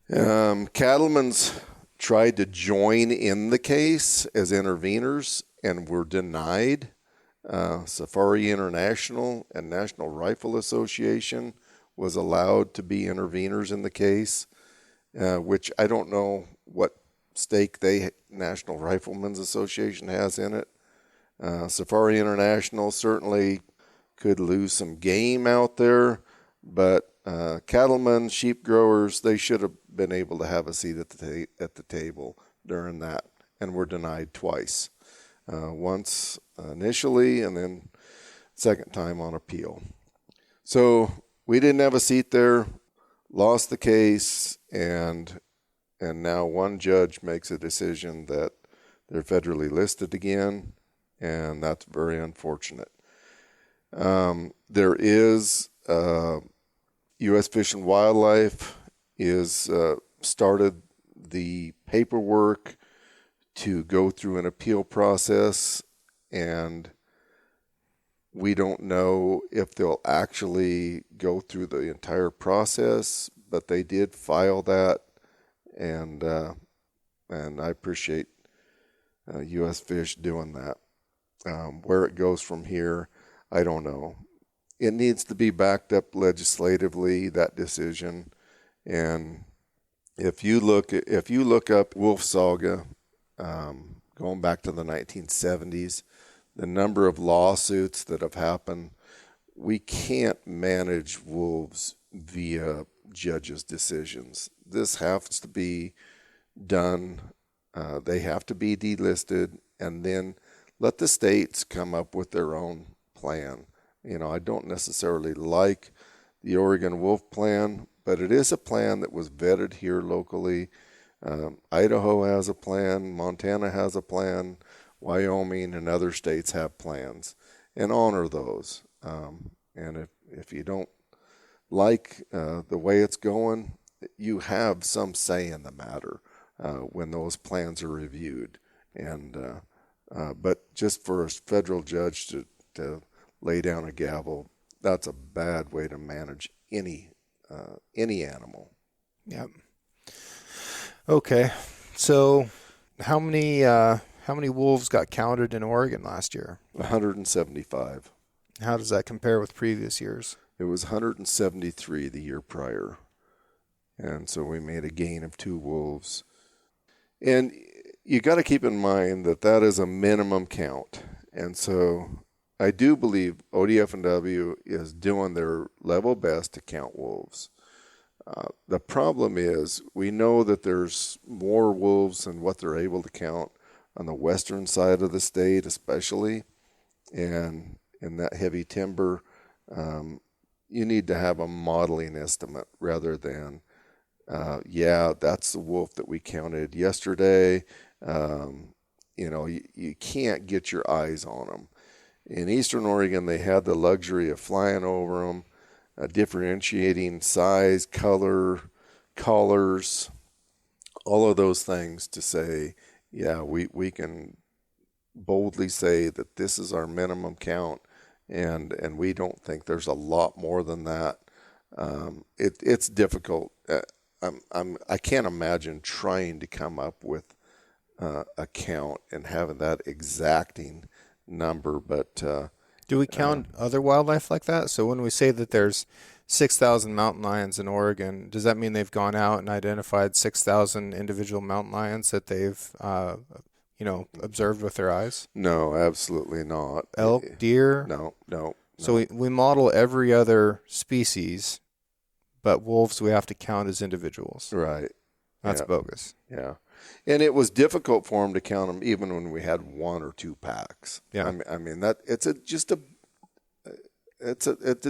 Cattlemen's tried to join in the case as interveners and were denied. Safari International and National Rifle Association was allowed to be interveners in the case, which I don't know what stake National Riflemen's Association has in it. Safari International certainly could lose some game out there, but cattlemen, sheep growers, they should have been able to have a seat at the table during that, and were denied twice. Once initially, and then second time on appeal. So we didn't have a seat there, lost the case, and now one judge makes a decision that they're federally listed again, and that's very unfortunate. There is U.S. Fish and Wildlife is started the paperwork to go through an appeal process, and we don't know if they'll actually go through the entire process, but they did file that, and I appreciate U.S. Fish doing that. Where it goes from here, I don't know. it needs to be backed up legislatively, that decision. And if you look up wolf saga, going back to the 1970s, the number of lawsuits that have happened, we can't manage wolves via judges' decisions. This has to be done. They have to be delisted, and then let the states come up with their own plan. I don't necessarily like the Oregon wolf plan, but it is a plan that was vetted here locally. Idaho has a plan, Montana has a plan, Wyoming and other states have plans, and honor those. And if you don't like the way it's going, you have some say in the matter when those plans are reviewed. And but just for a federal judge to lay down a gavel, that's a bad way to manage any animal. Yep. Okay. So how many wolves got counted in Oregon last year? 175. How does that compare with previous years? It was 173 the year prior. And so we made a gain of 2 wolves. And you got to keep in mind that is a minimum count. And so I do believe ODF&W is doing their level best to count wolves. The problem is we know that there's more wolves than what they're able to count on the western side of the state, especially, and in that heavy timber. You need to have a modeling estimate rather than, that's the wolf that we counted yesterday. You can't get your eyes on them. In Eastern Oregon, they had the luxury of flying over them, differentiating size, color, collars, all of those things to say, we can boldly say that this is our minimum count, and we don't think there's a lot more than that. It's difficult. I can't imagine trying to come up with a count and having that exacting number, but do we count other wildlife like that? So when we say that there's 6,000 mountain lions in Oregon, does that mean they've gone out and identified 6,000 individual mountain lions that they've observed with their eyes? No, absolutely not. Elk, deer? No. So we model every other species, but wolves we have to count as individuals. Right. That's bogus. Yeah. And it was difficult for them to count them even when we had 1 or 2 packs. Yeah. I mean that it's a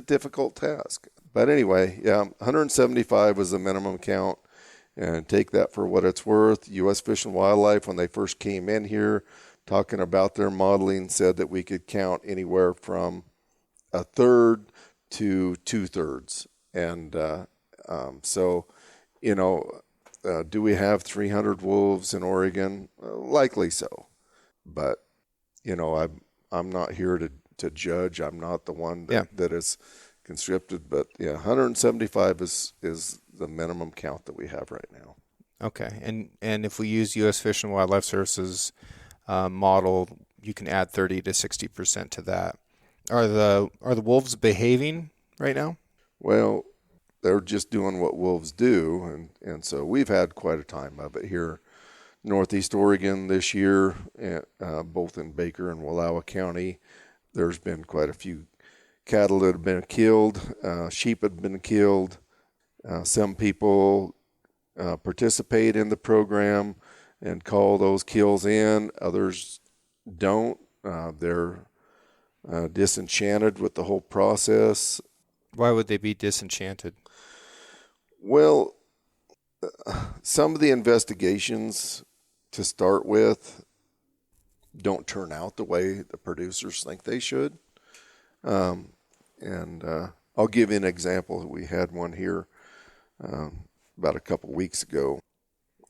difficult task. But anyway, 175 was the minimum count, and take that for what it's worth. U.S. Fish and Wildlife, when they first came in here talking about their modeling, said that we could count anywhere from 1/3 to 2/3. And do we have 300 wolves in Oregon? Likely so. But, I'm not here to judge. I'm not the one that is conscripted. But, 175 is the minimum count that we have right now. Okay. And if we use U.S. Fish and Wildlife Services model, you can add 30 to 60% to that. Are the wolves behaving right now? Well, they're just doing what wolves do, and so we've had quite a time of it here, Northeast Oregon this year, both in Baker and Wallowa County. There's been quite a few cattle that have been killed, sheep have been killed. Some people participate in the program and call those kills in. Others don't. They're disenchanted with the whole process. Why would they be disenchanted? Well, some of the investigations to start with don't turn out the way the producers think they should. And I'll give you an example. We had one here about a couple weeks ago.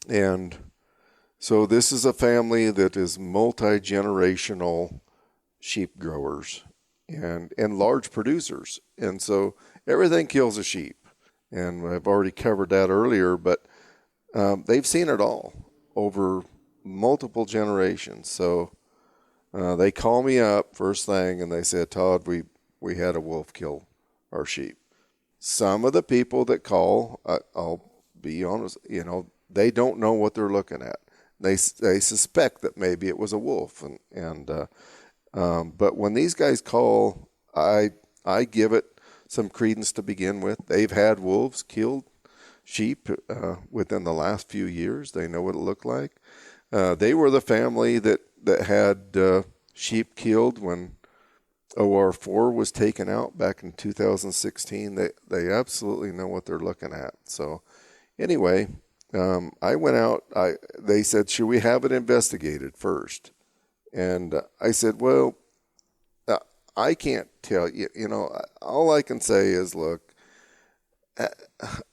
And so this is a family that is multi-generational sheep growers and large producers. And so everything kills a sheep. And I've already covered that earlier, but they've seen it all over multiple generations. So they call me up first thing and they said, Todd, we had a wolf kill are sheep. Some of the people that call, I'll be honest, they don't know what they're looking at. They suspect that maybe it was a wolf, but when these guys call, I give it some credence to begin with. They've had wolves killed sheep within the last few years. They know what it looked like. They were the family that had sheep killed when OR4 was taken out back in 2016. They absolutely know what they're looking at. So anyway, I went out. They said, should we have it investigated first? And I said, well, I can't tell you. All I can say is, look,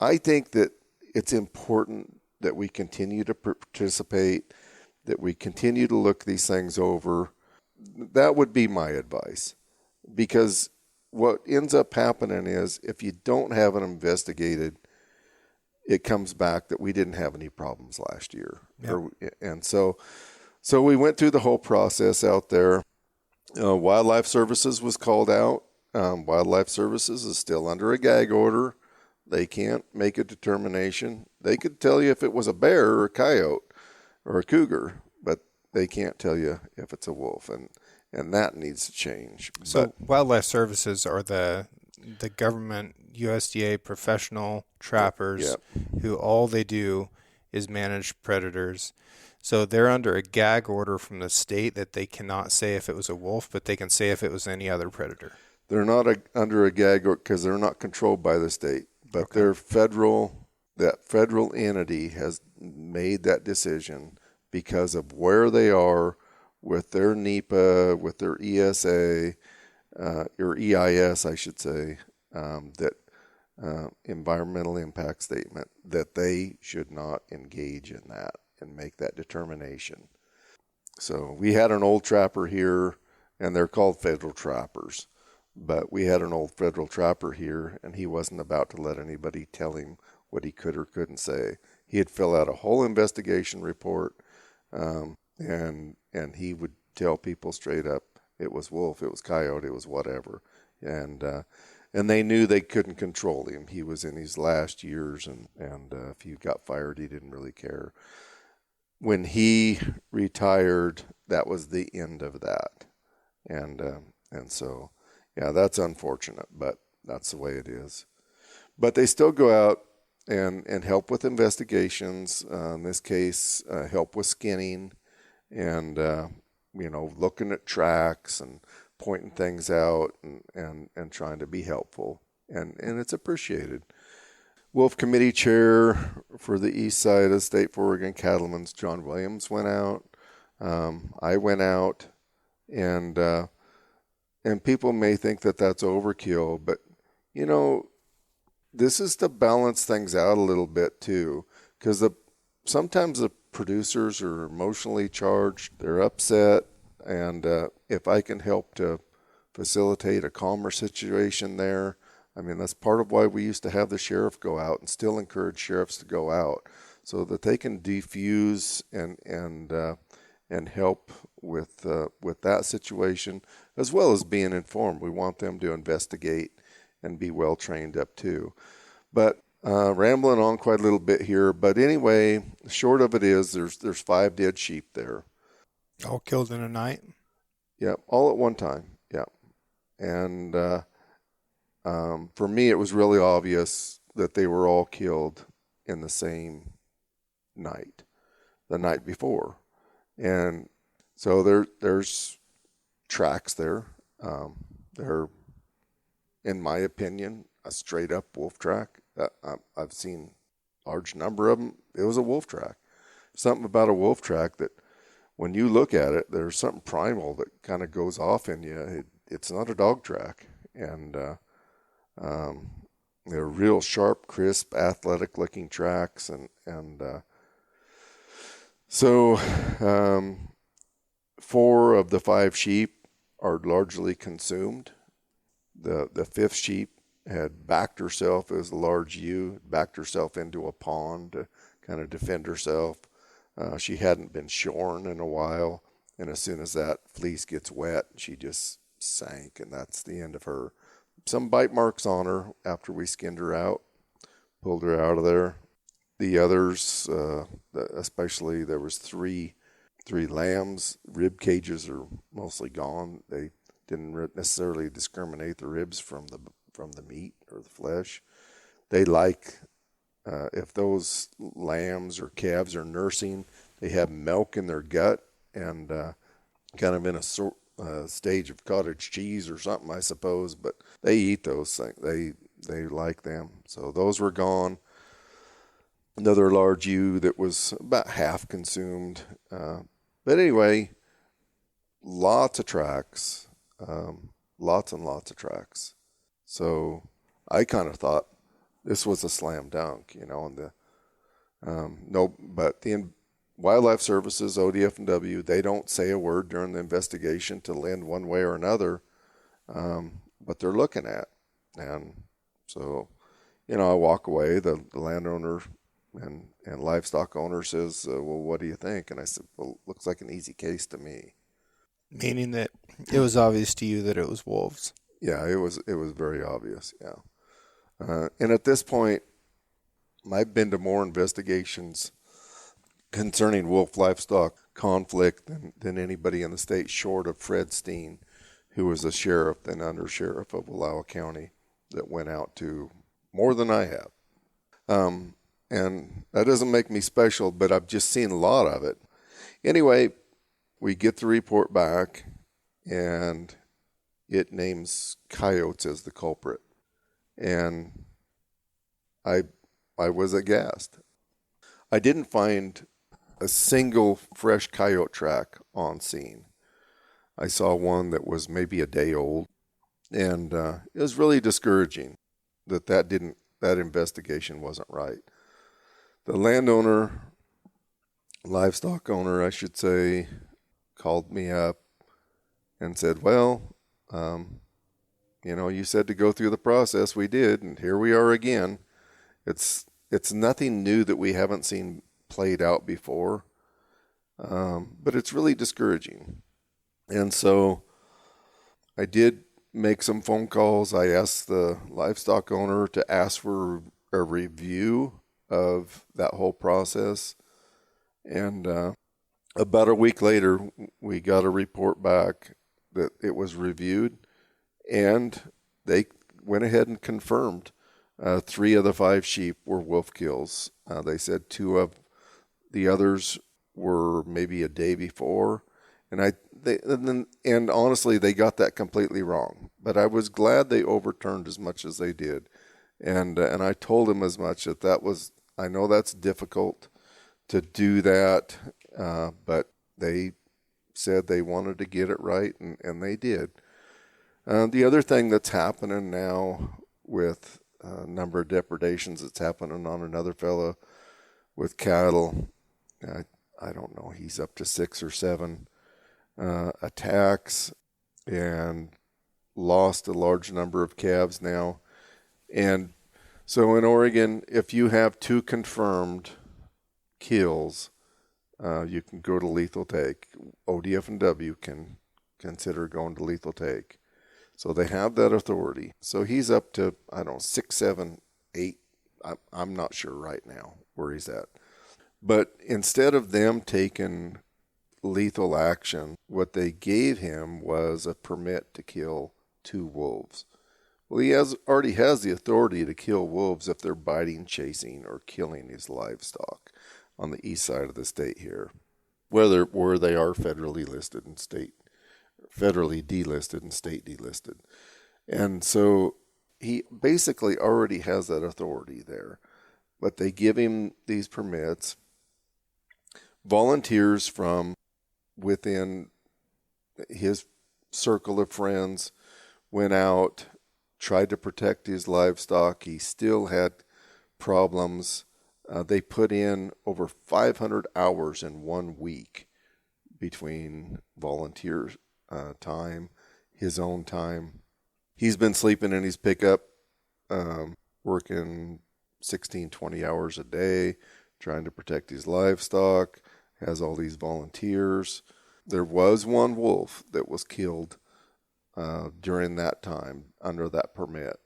I think that it's important that we continue to participate, that we continue to look these things over. That would be my advice. Because what ends up happening is if you don't have it investigated, it comes back that we didn't have any problems last year. Yep. And so we went through the whole process out there. Wildlife Services was called out. Wildlife Services is still under a gag order. They can't make a determination. They could tell you if it was a bear or a coyote or a cougar, but they can't tell you if it's a wolf. And that needs to change. So Wildlife Services are the government USDA professional trappers who all they do is manage predators. So they're under a gag order from the state that they cannot say if it was a wolf, but they can say if it was any other predator. They're not under a gag order because they're not controlled by the state, but they're federal. That federal entity has made that decision because of where they are with their NEPA, with their ESA, or EIS, I should say, that environmental impact statement, that they should not engage in that and make that determination. So we had an old trapper here, and they're called federal trappers, but we had an old federal trapper here, and he wasn't about to let anybody tell him what he could or couldn't say. He'd fill out a whole investigation report, and he would tell people straight up, it was wolf, it was coyote, it was whatever. And they knew they couldn't control him. He was in his last years, and if he got fired, he didn't really care. When he retired, that was the end of that. And so, yeah, that's unfortunate, but that's the way it is. But they still go out and help with investigations. In this case, help with skinning and, looking at tracks and pointing things out and trying to be helpful. And it's appreciated. Wolf Committee Chair for the east side of the state for Oregon Cattlemen's, John Williams, went out. I went out, and people may think that that's overkill, but, this is to balance things out a little bit too, because sometimes the producers are emotionally charged, they're upset, and if I can help to facilitate a calmer situation there, I mean, that's part of why we used to have the sheriff go out and still encourage sheriffs to go out so that they can defuse and help with that situation, as well as being informed. We want them to investigate and be well trained up too. But rambling on quite a little bit here. But anyway, short of it is there's 5 dead sheep there. All killed in a night? Yeah, all at one time. Yeah. And for me, it was really obvious that they were all killed in the same night, the night before. And so there's tracks there. They're, in my opinion, a straight up wolf track. I've seen a large number of them. It was a wolf track. Something about a wolf track that when you look at it, there's something primal that kind of goes off in you. It's not a dog track. And they're real sharp, crisp, athletic looking tracks. So 4 of the 5 sheep are largely consumed. The 5th sheep had backed herself, it was a large ewe, backed herself into a pond to kind of defend herself. She hadn't been shorn in a while, and as soon as that fleece gets wet, she just sank, and that's the end of her. some bite marks on her after we skinned her out, pulled her out of there. The others, especially there was three lambs. Rib cages are mostly gone. They didn't necessarily discriminate the ribs from the meat or the flesh. They like if those lambs or calves are nursing, they have milk in their gut and kind of in a stage of cottage cheese or something, I suppose. But they eat those things. They like them. So those were gone. Another large ewe that was about half consumed. But anyway, lots of tracks, lots and lots of tracks. So I kind of thought this was a slam dunk, and but the Wildlife Services, ODF&W, they don't say a word during the investigation to lend one way or another, but they're looking at. And so, I walk away, the landowner and livestock owner says, well, what do you think? And I said, well, looks like an easy case to me. Meaning that it was obvious to you that it was wolves. Yeah, it was very obvious, yeah. And at this point, I've been to more investigations concerning wolf livestock conflict than anybody in the state, short of Fred Steen, who was a sheriff and under sheriff of Wallowa County, that went out to more than I have. And that doesn't make me special, but I've just seen a lot of it. Anyway, we get the report back, and it names coyotes as the culprit. And I was aghast. I didn't find a single fresh coyote track on scene. I saw one that was maybe a day old, and it was really discouraging that investigation wasn't right. The livestock owner, I should say, called me up and said, well, you said to go through the process. We did, and here we are again. It's nothing new that we haven't seen played out before, but it's really discouraging. And so I did make some phone calls. I asked the livestock owner to ask for a review of that whole process. And about a week later, we got a report back that it was reviewed, and they went ahead and confirmed 3 of the 5 sheep were wolf kills. They said 2 of the others were maybe a day before, and honestly, they got that completely wrong. But I was glad they overturned as much as they did, and I told them as much that was. I know that's difficult to do that, but they said they wanted to get it right, and they did. The other thing that's happening now with a number of depredations that's happening on another fella with cattle, I don't know, he's up to 6 or 7 attacks and lost a large number of calves now. And so in Oregon, if you have 2 confirmed kills, you can go to lethal take. ODF&W can consider going to lethal take. So they have that authority. So he's up to, 6, 7, 8. I'm not sure right now where he's at. But instead of them taking lethal action, what they gave him was a permit to kill 2 wolves. Well, he already has the authority to kill wolves if they're biting, chasing, or killing his livestock on the east side of the state here, where they are federally delisted and state delisted. And so he basically already has that authority there. But they give him these permits. Volunteers from within his circle of friends went out, tried to protect his livestock. He still had problems. They put in over 500 hours in 1 week between volunteer time, his own time. He's been sleeping in his pickup, working 16, 20 hours a day, trying to protect his livestock, has all these volunteers. There was one wolf that was killed during that time under that permit.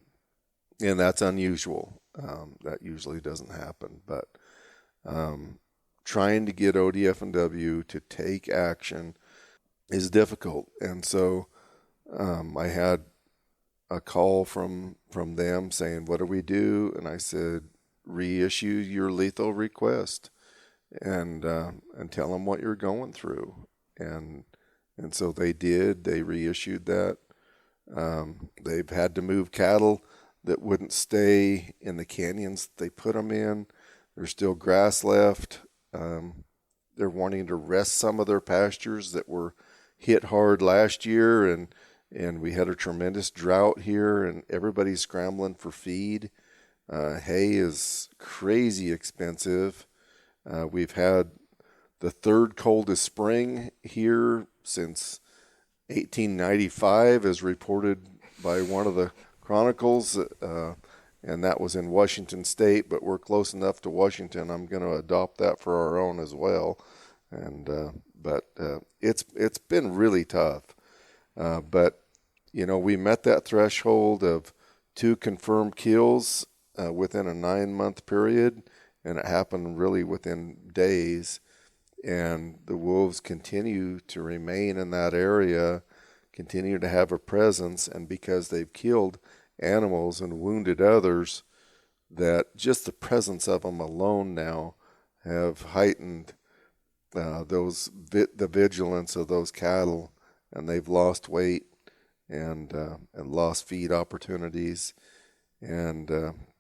And that's unusual. That usually doesn't happen. But trying to get ODF&W to take action is difficult. And so I had a call from them saying, what do we do? And I said, reissue your lethal request and tell them what you're going through. And so they did. They reissued that. They've had to move cattle that wouldn't stay in the canyons they put them in. There's still grass left. They're wanting to rest some of their pastures that were hit hard last year, and we had a tremendous drought here, and everybody's scrambling for feed. Hay is crazy expensive. We've had the third coldest spring here since 1895, as reported by one of the chronicles, and that was in Washington State, but we're close enough to Washington. I'm going to adopt that for our own as well. And but it's been really tough. But we met that threshold of 2 confirmed kills within a 9-month period, and it happened really within days. And the wolves continue to remain in that area, continue to have a presence, and because they've killed animals and wounded others, that just the presence of them alone now have heightened the vigilance of those cattle, and they've lost weight and lost feed opportunities, and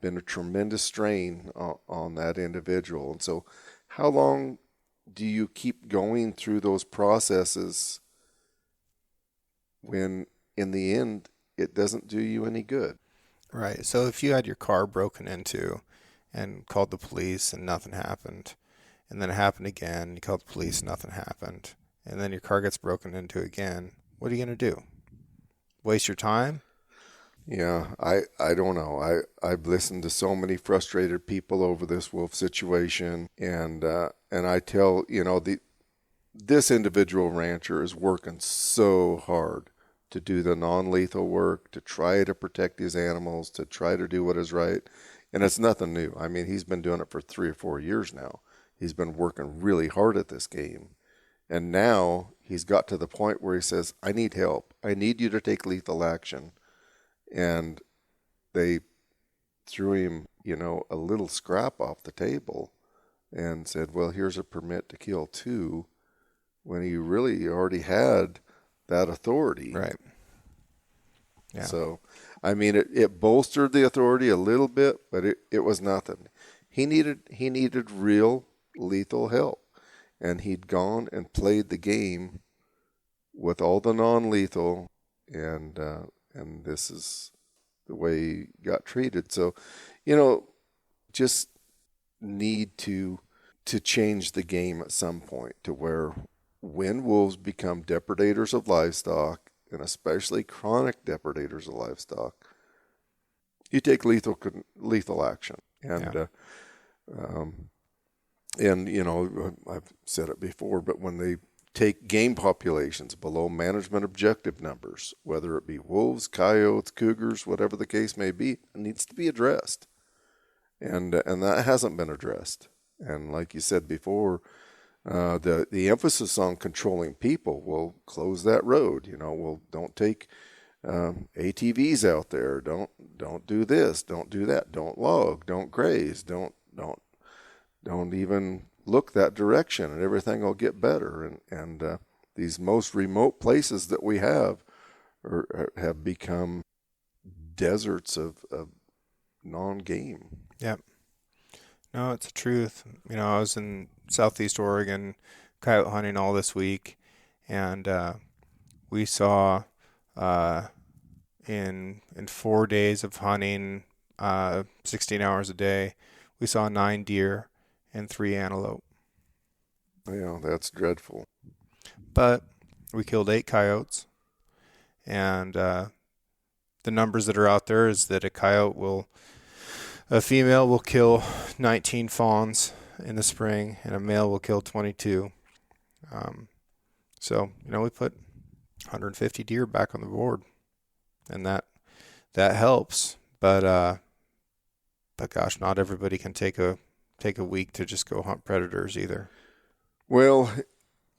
been a tremendous strain on that individual. And so, how long do you keep going through those processes when in the end it doesn't do you any good? Right. So if you had your car broken into and called the police and nothing happened, and then it happened again, you called the police and nothing happened, and then your car gets broken into again, what are you going to do? Waste your time? Yeah, I don't know. I've listened to so many frustrated people over this wolf situation, and I tell this individual rancher is working so hard to do the non-lethal work, to try to protect his animals, to try to do what is right, and it's nothing new. I mean, he's been doing it for 3 or 4 years now. He's been working really hard at this game, and now he's got to the point where he says, "I need help. I need you to take lethal action." And they threw him, a little scrap off the table and said, well, here's a permit to kill 2, when he really already had that authority. Right. Yeah. So, I mean, it bolstered the authority a little bit, but it was nothing. He needed real lethal help, and he'd gone and played the game with all the non-lethal, and this is the way he got treated. So, just need to change the game at some point to where when wolves become depredators of livestock, and especially chronic depredators of livestock, you take lethal action. And I've said it before, but when they take game populations below management objective numbers, whether it be wolves, coyotes, cougars, whatever the case may be, it needs to be addressed. And that hasn't been addressed. And like you said before, the emphasis on controlling people will close that road. Well, don't take ATVs out there. Don't do this. Don't do that. Don't log. Don't graze. Don't even look that direction, and everything will get better. And these most remote places that we have have become deserts of non-game. Yep. No, it's the truth. I was in Southeast Oregon coyote hunting all this week, and we saw in 4 days of hunting, 16 hours a day, we saw 9 deer and 3 antelope. Yeah, that's dreadful. But we killed 8 coyotes, and the numbers that are out there is that a female will kill 19 fawns in the spring, and a male will kill 22. So we put 150 deer back on the board. and that helps. But gosh, not everybody can take a week to just go hunt predators either. Well,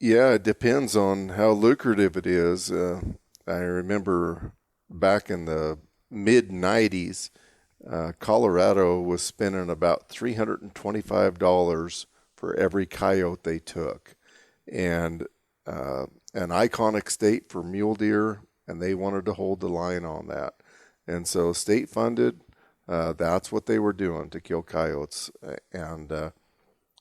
yeah, it depends on how lucrative it is. I remember back in the mid 90s, Colorado was spending about $325 for every coyote they took, and an iconic state for mule deer, and they wanted to hold the line on that. And so state funded, that's what they were doing to kill coyotes. And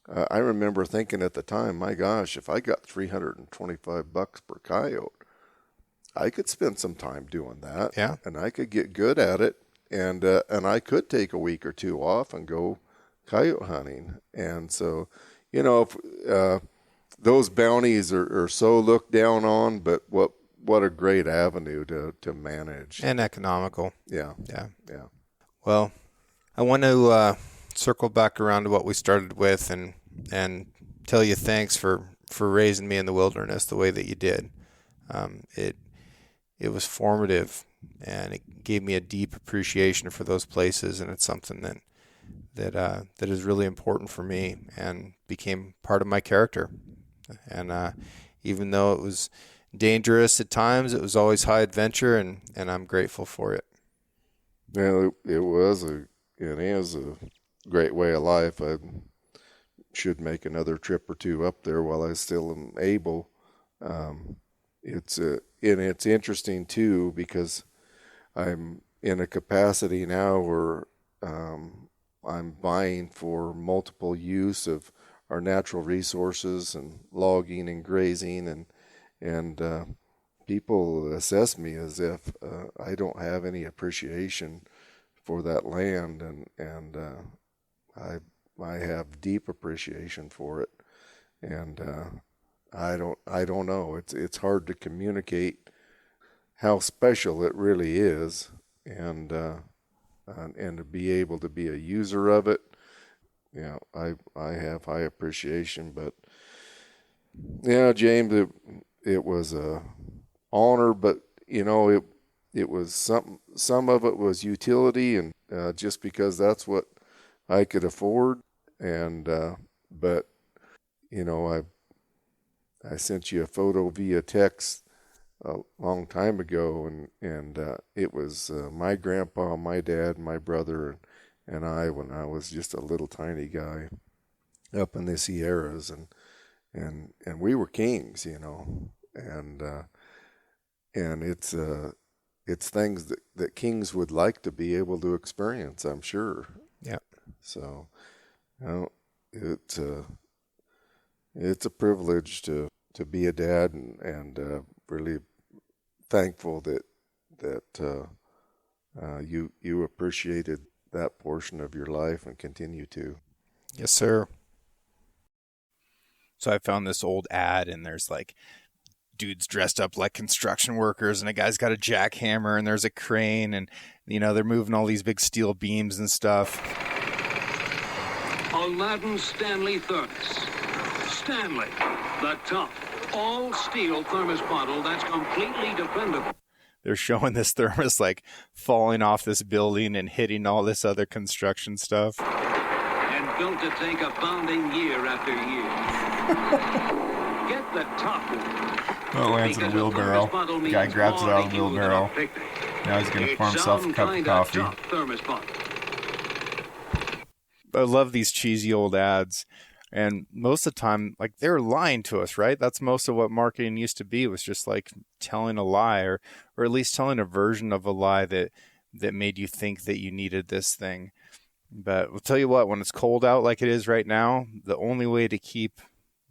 I remember thinking at the time, my gosh, if I got $325 per coyote, I could spend some time doing that. Yeah. And I could get good at it. And I could take a week or two off and go coyote hunting. And so, if, those bounties are so looked down on, but what a great avenue to manage. And economical. Yeah. Yeah. Yeah. Well, I want to circle back around to what we started with and tell you thanks for raising me in the wilderness the way that you did. It was formative, and it gave me a deep appreciation for those places, and it's something that is really important for me and became part of my character. And even though it was dangerous at times, it was always high adventure, and I'm grateful for it. Well, it is a great way of life. I should make another trip or two up there while I still am able. It's interesting too, because I'm in a capacity now where I'm buying for multiple use of our natural resources and logging and grazing, and people assess me as if I don't have any appreciation for that land, and I have deep appreciation for it, and I don't know. It's hard to communicate how special it really is, and to be able to be a user of it. Yeah, I have high appreciation, but yeah, James, it was a honor, but it was some of it was utility, and just because that's what I could afford, and but I sent you a photo via text a long time ago, and it was my grandpa, my dad, my brother, and I when I was just a little tiny guy up in the Sierras, and we were kings, and it's things that kings would like to be able to experience, I'm sure. Yeah. So, it's a privilege to be a dad, and really thankful that you appreciated that portion of your life and continue to. Yes, sir. So I found this old ad, and there's like dudes dressed up like construction workers, and a guy's got a jackhammer, and there's a crane, and they're moving all these big steel beams and stuff. Aladdin Stanley Thermos. Stanley, the tough, all-steel thermos bottle that's completely dependable. They're showing this thermos like falling off this building and hitting all this other construction stuff. And built to take a pounding year after year. Get the tough one. Well, it lands in a wheelbarrow. The guy grabs it out of the wheelbarrow. Now he's going to pour himself a cup of coffee. I love these cheesy old ads. And most of the time, like, they're lying to us, right? That's most of what marketing used to be, was just like telling a lie, or at least telling a version of a lie that made you think that you needed this thing. But I'll tell you what, when it's cold out like it is right now, the only way to keep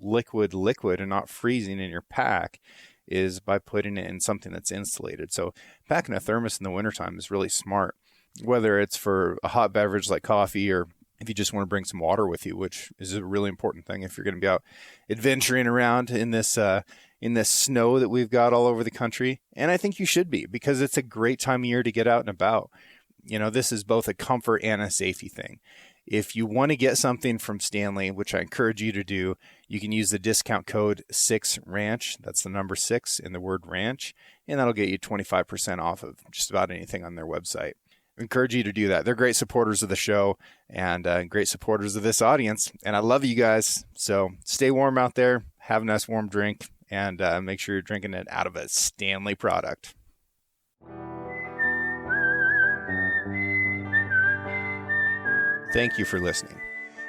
liquid and not freezing in your pack is by putting it in something that's insulated. So packing a thermos in the wintertime is really smart, whether it's for a hot beverage like coffee, or if you just want to bring some water with you, which is a really important thing if you're going to be out adventuring around in this snow that we've got all over the country. And I think you should be, because it's a great time of year to get out and about. This is both a comfort and a safety thing. If you want to get something from Stanley, which I encourage you to do, you can use the discount code 6RANCH. That's the number 6 in the word ranch, and that'll get you 25% off of just about anything on their website. I encourage you to do that. They're great supporters of the show and great supporters of this audience, and I love you guys. So stay warm out there, have a nice warm drink, and make sure you're drinking it out of a Stanley product. Thank you for listening.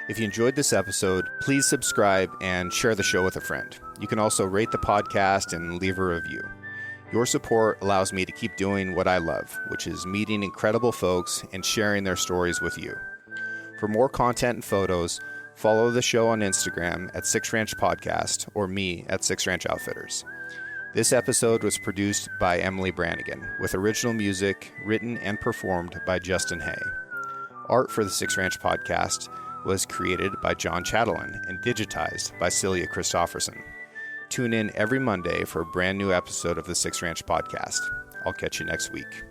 If you enjoyed this episode, please subscribe and share the show with a friend. You can also rate the podcast and leave a review. Your support allows me to keep doing what I love, which is meeting incredible folks and sharing their stories with you. For more content and photos, follow the show on Instagram at 6Ranch Podcast or me at 6Ranch Outfitters. This episode was produced by Emily Brannigan, with original music written and performed by Justin Hay. Art for the 6Ranch Podcast was created by John Chatelain and digitized by Celia Christofferson. Tune in every Monday for a brand new episode of the 6Ranch Podcast. I'll catch you next week.